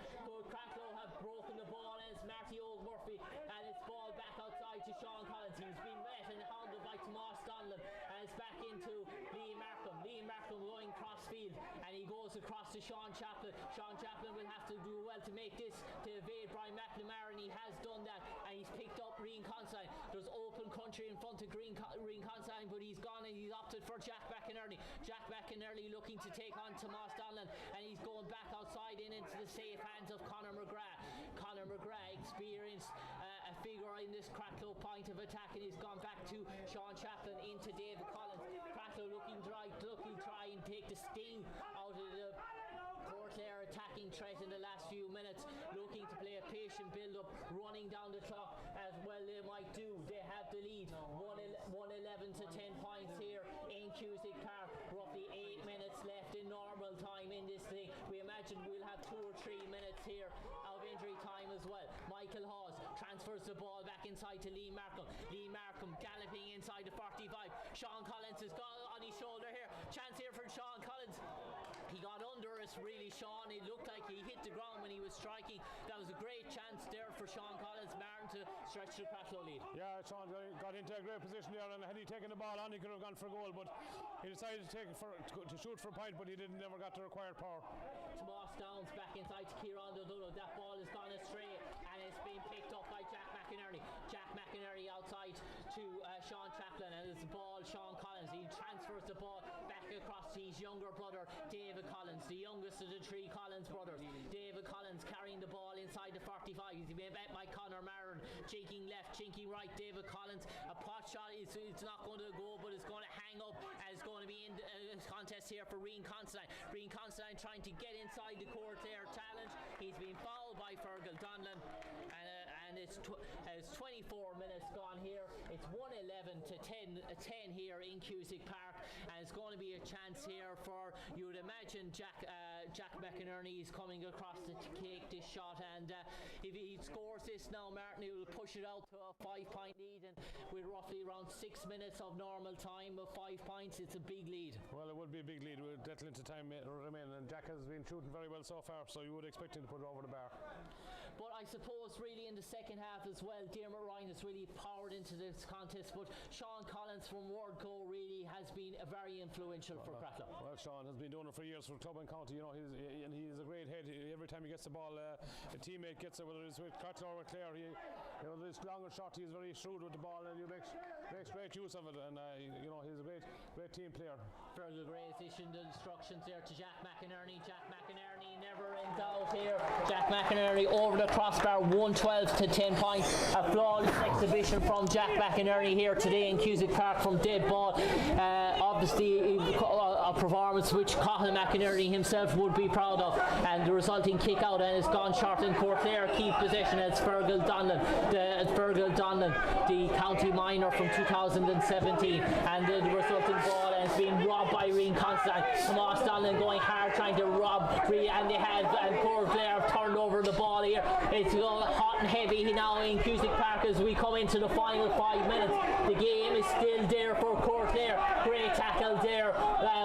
Cratloe have broken the ball, and it's Marty Murphy, and it's ball back outside to Sean Collins. He's been met and hounded by Tomas Donlan, and it's back into Liam Markham. Liam Markham going cross field, and he goes across to Sean Chaplin. Sean Chaplin will have to do well to make this, to evade Brian McNamara, and he has done that, and he's picked up Rian Considine. There's open country in front of Rian Considine, but he's gone and he's opted for Jack McInerney. Jack McInerney looking to take on Tomas Donlan, and he's going back outside and into the safe hands of Conor McGrath. Conor McGrath, experienced a figure in this Cratloe point of attack, and he's gone back to Sean Chaplin into David Collins. Cratloe looking to try and take the sting out of the Cooraclare attacking threat in the last few minutes, looking to play a patient build-up, running down the clock as well they might do. They have the lead, 111 to 10 points here in Cusick Park. Roughly 8 minutes left in normal time in this thing. We imagine we'll have 2 or 3 minutes here of injury time as well. Michael Hawes transfers the ball back inside to Lee Markham. Lee Markham galloping inside the 45. Sean Collins has got on his shoulder here. Chance here for Sean Collins. He got under his really, Sean. It looked like he hit the ground when he was striking. That was a great chance there for Sean Collins, Martin, to stretch the Cratloe lead. Yeah, Sean got into a great position there, and had he taken the ball on, he could have gone for goal, but he decided to take it to shoot for a point, but he never got the required power. Tomas Downs back inside to Kieran O'Donoghue. That ball has gone astray, and it's been picked up by Jack McInerney. Jack McInerney outside to Sean Chaplin, and it's the ball, Sean Collins. He transfers the ball back across to his younger brother, David Collins, the youngest of the three Collins brothers. David Collins carrying the ball inside the 45. He's been met by Conor Maron, chinking left, chinking right. David Collins, a pot shot, it's not going to go, but it's going to hang up, and it's going to be in the contest here for Rian Considine. Rian Considine trying to get inside the Cooraclare challenge. He's been fouled by Fergal Donlan, and it's 24 minutes gone here. It's 1-11 to 10 here in Cusick Park, and it's going to be a chance here for, you would imagine, Jack McInerney is coming across to take this shot, and if he scores this now, Martin, he will push it out to a 5-point lead, and with roughly around 6 minutes of normal time of 5 points, it's a big lead. Well, it would be a big lead with that little time remaining, and Jack has been shooting very well so far, so you would expect him to put it over the bar. But I suppose really in the second half as well, Dermot Ryan has really powered into this contest, but Sean Collins from Wardco really has been very influential for Cratloe. Well, Sean has been doing it for years for club and county, you know, he's a great head. Every time he gets the ball, a teammate gets it, whether it's with Cratloe or Clare, this long and short, he's very shrewd with the ball, and he makes great use of it, and he's a great team player. Further great addition to instructions there to Jack McInerney. Jack McInerney never in doubt here. Jack McInerney over the crossbar, 112 to 10 points. A flawless exhibition from Jack McInerney here today in Cusick Park from dead ball. Obviously a performance which Cathal McInerney himself would be proud of, and the resulting kick out, and it's gone short, and Cooraclare keep possession as Fergal Donlan, the county minor from 2017, and the resulting ball has been robbed by Rian Considine. Tomas Donlan going hard trying to rob and they had, and Cooraclare turned over the ball here. It's hot and heavy now in Cusick Park as we come into the final 5 minutes. The game is still there for Cooraclare. Great tackle there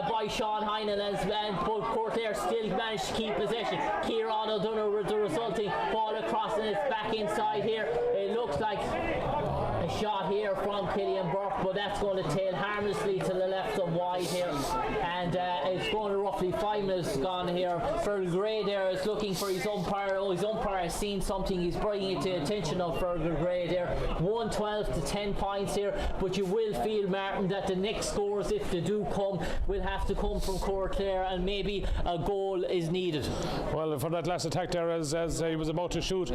by Sean Heinen, and Cooraclare still managed to keep possession. Kieran O'Donoghue with the resulting ball across, and it's back inside here. It looks like a shot here from Killian Burke, but that's going to tail harmlessly to the left and wide here, and it's going to roughly 5 minutes gone here. Fergal Gray there is looking for his umpire. His umpire has seen something, he's bringing it to the attention of Fergal Gray there. 112 to 10 points here, but you will feel, Martin, that the next scores, if they do come, will have to come from Cooraclare, and maybe a goal is needed. Well, for that last attack there, as he was about to shoot,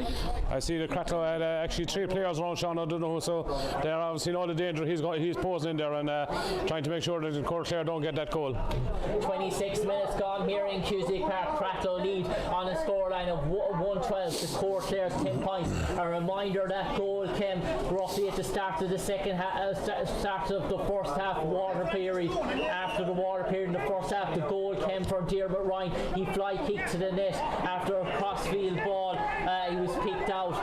I see that Cratloe had actually 3 players around Sean O'Donoghue, so they obviously know the danger he's posing in there, and trying to make sure that Cooraclare don't get that goal. 26 minutes gone here in Cusick Park. Cratloe lead on a scoreline of 112 to Cooraclare's 10 points. A reminder that goal came roughly at the start of the second half, start of the first half water period. After the water period in the first half, the goal came from Dermot Ryan. He fly kicked to the net after a crossfield ball. He was picked out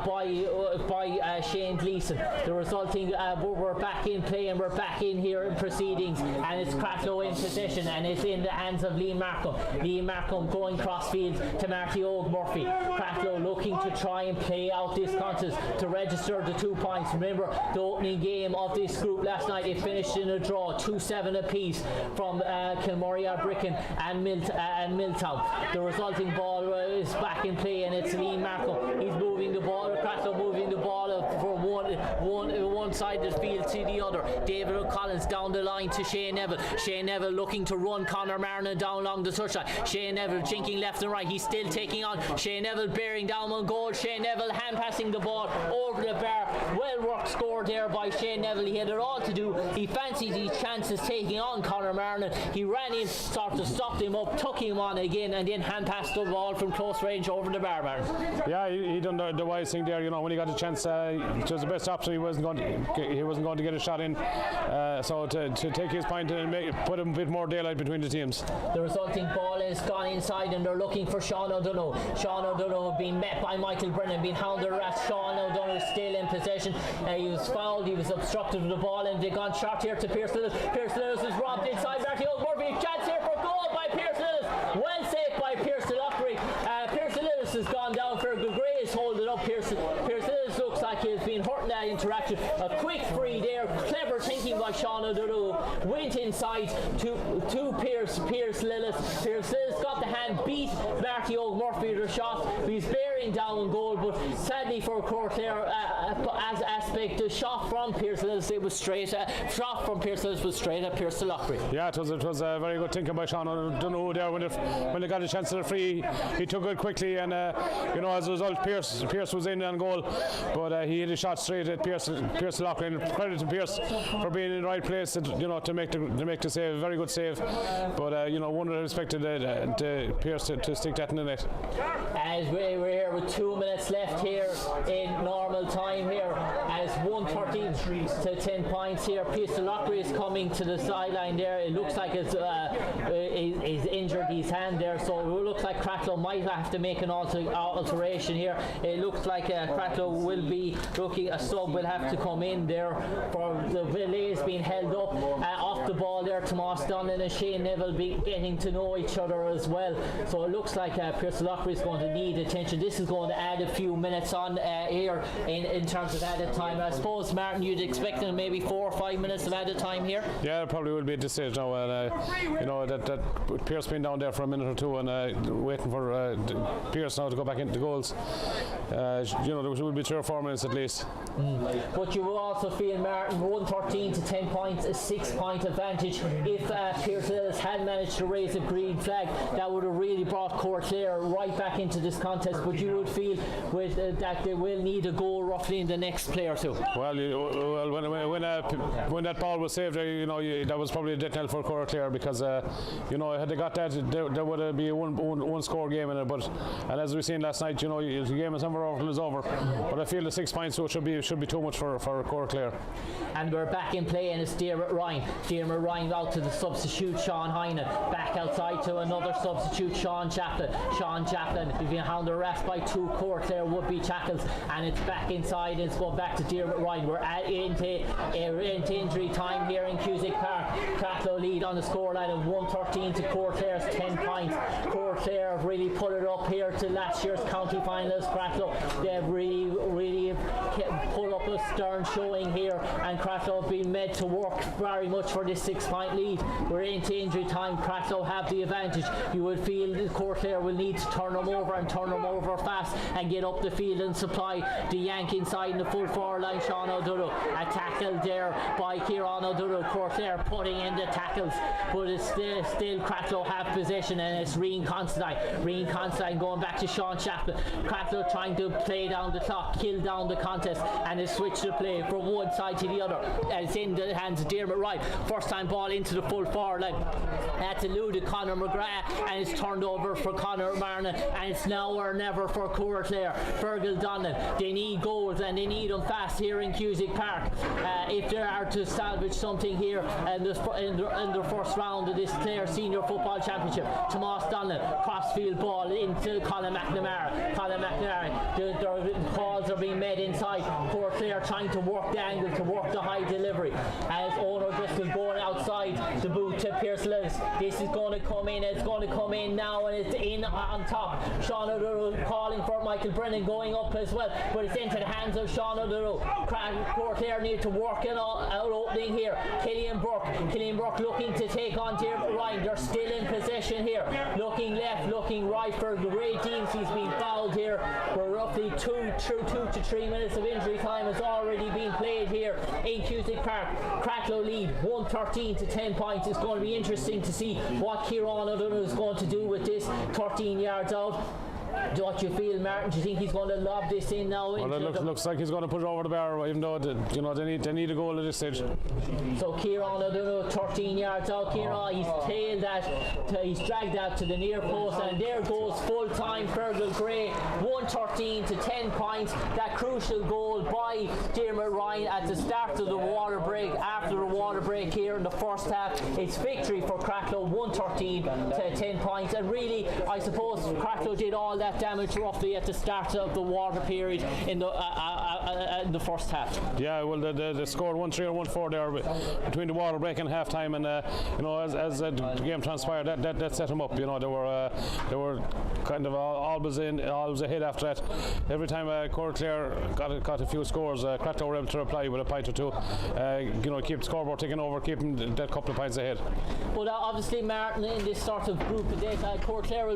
by Shane Gleeson. The resulting, we're back in play, and we're back in here in proceedings, and it's Cratloe in possession, and it's in the hands of Liam Markham. Liam Markham going crossfield to Marty Murphy. Cratloe looking to try and play out this contest to register the 2 points. Remember, the opening game of this group last night, it finished in a draw, 2-7 apiece from Kilmurray Bricken and Milltown. The resulting ball is back in play, and it's Liam Markham. He's moving the ball, Cratloe moving the ball from one side of the field to the other. David O'Collins down the line to Shane Neville. Shane Neville looking to run Conor Marnon down along the touchline. Shane Neville jinking left and right. He's still taking on. Shane Neville bearing down on goal. Shane Neville hand passing the ball over the bar. Well worked score there by Shane Neville. He had it all to do. He fancied his chances taking on Conor Marnon. He ran in, sort of stopped him up, took him on again, and then hand passed the ball from close range over the bar. Yeah, he done the wise thing there. You know, when he got a chance, it was the best option. He wasn't going to get a shot in. So to take his point and put a bit more daylight between the teams. The resulting ball is gone inside, and they're looking for Sean O'Donoghue. Sean O'Donoghue being met by Michael Brennan, being hounded at. Sean O'Donoghue still in possession. He was fouled, he was obstructed with the ball, and they gone short here to Pierce Lillis. Pierce Lillis is robbed inside. Marty Murphy, chance here for goal by Pierce Lillis. Well saved A quick free there, clever thinking by Sean O'Donoghue. Went inside to Pierce Lillis. Pierce Lillis got the hand, beat Marty O'Murphy with a shot. He's bearing down goal, but sadly for Cooraclare, as aspect, the shot from Pierce Lillis, it was straight. Shot from Pierce Lillis was straight at Pierce Lochry. Yeah, it was a very good thinking by Sean O'Donoghue there when they got a chance to the free. He took it quickly, and as a result, Pierce was in on goal, but he hit a shot straight at Pierce Lochry. And credit to Pierce for being in the right place, to make the save. Very good save, but one would have expected Pierce to stick that in the net. As we're here with 2 minutes left here in normal time here, as 1:13 to 10 points here. Pierce Lochry is coming to the sideline there. It looks like he's injured his hand there, so it looks like Cratloe might have to make an alteration here. It looks like Cratloe will be looking, a sub will have to come in there for the Villiers being held up off the ball there. Tomas Donlan and Shane Neville be getting to know each other as well, so it looks like Pierce Lochry is going to need attention. This is going to add a few minutes on here in terms of added time. I suppose, Martin, you'd expect maybe 4 or 5 minutes of added time here? Yeah, it probably will be at this stage now, and that Pierce being down there for a minute or two and waiting for Pierce now to go back into the goals. There will be 3 or 4 minutes at least. But you will also feel, Martin, 1:13 to 10 points, a 6-point advantage. If Pierce Lillis had managed to raise a green flag, that would have really brought Cooraclare right back into this contest. But you would feel that they will need a goal roughly in the next play or two. Well, when that ball was saved, that was probably a death knell for Cooraclare, because had they got that, there would be a one score game in it. And as we seen last night, the game is never over till it's over. But I feel the 6 points should be too much for Cooraclare. And we're back in play, and it's Diarmuid Ryan. Diarmuid Ryan out to the substitute Sean Hynan. Back outside to another substitute, Sean Chaplin. Sean Chaplin is being hounded rest by 2 Cooraclare would-be tackles, and it's back inside. It's going back to Diarmuid Ryan. We're into injury time here in Cusack Park. Cratloe lead on the scoreline of 1:13 to Cooraclare's 10 points. Cooraclare have really put it up here to last year's county finalist Cratloe. They've really put up a stern showing here, and Cratloe have been made to work very much for this 6-point lead. We're into injury time. Cratloe have the advantage. You would feel that Cooraclare will need to turn them over fast and get up the field and supply the yank inside in the full forward line. Sean O'Donoghue, a tackle there by Kieran O'Donoghue. Cooraclare putting in the tackles, but it's still Cratloe have possession, and it's Rian Constantine going back to Sean Chaplin. Cratloe trying to play down the clock, kill down the contest, and they switch the play from one side to the other. And it's in the hands of Diarmuid Ryan. First time ball into the full forward line. That's eluded Conor McGrath, and it's turned over for Conor Marna, and it's now or never for Cooraclare. Fergal Donlan, they need goals, and they need them fast here in Cusack Park. If they are to salvage something here in the first round of this Clare Senior Football Championship. Tomas Donlan, crossfield ball into Colin McNamara. The calls are being made inside. Cooraclare trying to work the angle, to work the high delivery. As Ono Driscoll going outside the boot to Pierce Lillis. This is going to come in. It's going to come in now, and it's in on top. Sean O'Donoghue calling for Michael Brennan going up as well, but it's into the hands of Sean O'Donoghue. Cooraclare need to work an opening here. Killian Burke looking to take on Diarmuid Ryan. They're still in possession here. Looking left, looking right for great teams. He's been fouled here. We're roughly 2 to 3 minutes of injury time has already been played here in Cusack Park. Cratloe lead 1:13 to 10 points. It's going to be interesting to see what Kieran O'Donoghue is going to do with this. 13 yards out. What you feel, Martin? Do you think he's going to lob this in now? Well, it looks like he's going to put it over the bar, even though they need a goal at this stage. So Kieran O'Donoghue, 13 yards out. Kieran, he's tailed that, he's dragged that to the near post, and there goes full time Fergal Gray. 1:13 to 10 points. That crucial goal by Diarmuid Ryan at the start of the water break. After the water break here in the first half, it's victory for Cratloe. 1:13 to 10 points, and really, I suppose Cratloe did all that damage roughly at the start of the water period in the first half? Yeah, well, they scored 1-3 or 1-4 there between the water break and half time, and as the game transpired, that set them up. They were kind of always ahead after that. Every time Cooraclare got a few scores, Cratloe were able to reply with a point or two. Keep the scoreboard ticking over, keep them that couple of points ahead. Well, obviously, Martin, in this sort of group of data, Cooraclare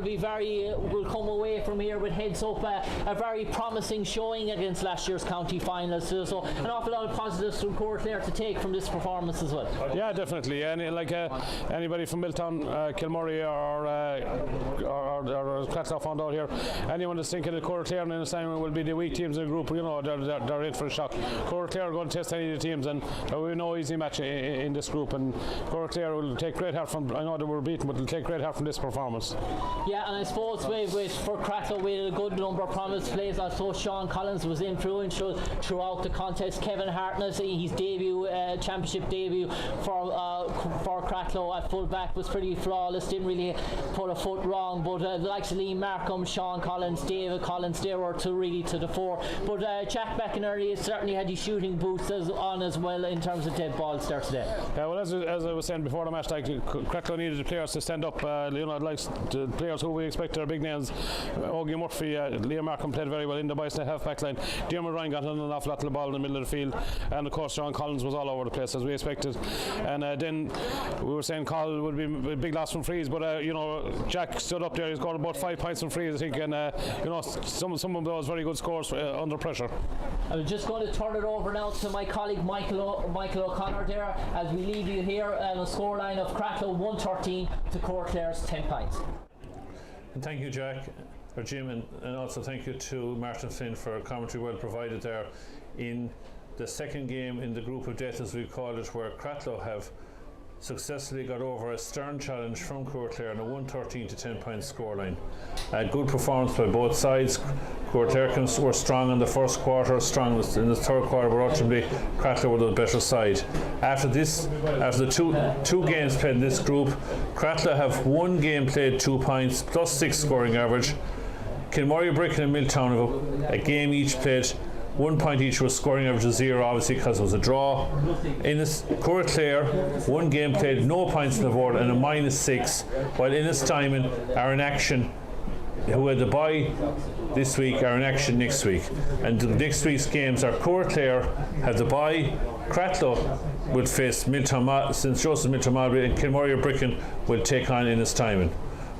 will come away from here with heads up, a very promising showing against last year's county finals. So an awful lot of positives from Cooraclare to take from this performance as well. Yeah, definitely. Anybody from Milltown, Kilmurray or Cratloe found out here, anyone that's thinking that Cooraclare in this time will be the weak teams in the group, they're in for a shock. Cooraclare are going to test any of the teams, and we no easy match in this group, and Cooraclare will take great heart from, I know they were beaten, but they'll take great heart from this performance. Yeah, and I suppose for Cratloe we had a good number of promised plays. I suppose Sean Collins was influential throughout the contest. Kevin Hartnett, his championship debut for Cratloe at full back was pretty flawless, didn't really put a foot wrong, but the likes of Liam Markham, Sean Collins, David Collins, they were to the fore. But Jack Beckenary certainly had his shooting boots on as well in terms of dead balls there today. Yeah, well, as I was saying before the match, Cratloe needed the players to stand up. Like the players who we expect are big names. Ogie Murphy, Liam Markham played very well in the boys' net half back line. Diarmuid Ryan got an awful lot of the ball in the middle of the field, and of course Sean Collins was all over the place as we expected. And then we were saying Col would be a big loss from frees, but Jack stood up there. He scored about 5 points from frees, I think, and some of those very good scores under pressure. I'm just going to turn it over now to my colleague Michael O'Connor there as we leave you here on a scoreline of Cratloe 113 to Cooraclare's 10 points. And thank you, Jack, or Jim, and also thank you to Martin Flynn for commentary well provided there in the second game in the group of death, as we call it, where Cratloe have successfully got over a stern challenge from Cooraclare on a 113 to 10 point scoreline. A good performance by both sides. Cooraclare were strong in the first quarter, strong in the third quarter, but ultimately Cratloe were the better side. After the two games played in this group, Cratloe have one game played 2 points plus 6 scoring average. Kilmurray, Bricken and Milltown have a game each played 1 point each, was scoring average of 0, obviously because it was a draw. In this Cooraclare, one game played, no points on the board and a -6, while Innistimon are in action, who had the bye this week, are in action next week. And the next week's games are Cooraclare have the bye, Cratloe will face Milltown, St. Joseph Milltown Mulberry, and Kilmurray or Bricken will take on Innistimon.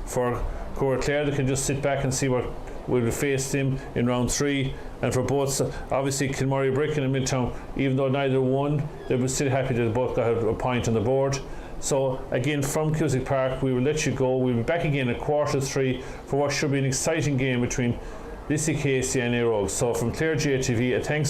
For Cooraclare, they can just sit back and see what will face them in round 3, and for both, obviously Kilmurray, Bricken and Milltown, even though neither won, they were still happy that both got a point on the board. So again, from Cusack Park, we will let you go. We'll be back again at 2:45 for what should be an exciting game between Lissie Casey and Éire Óg. So from Clare GATV, thanks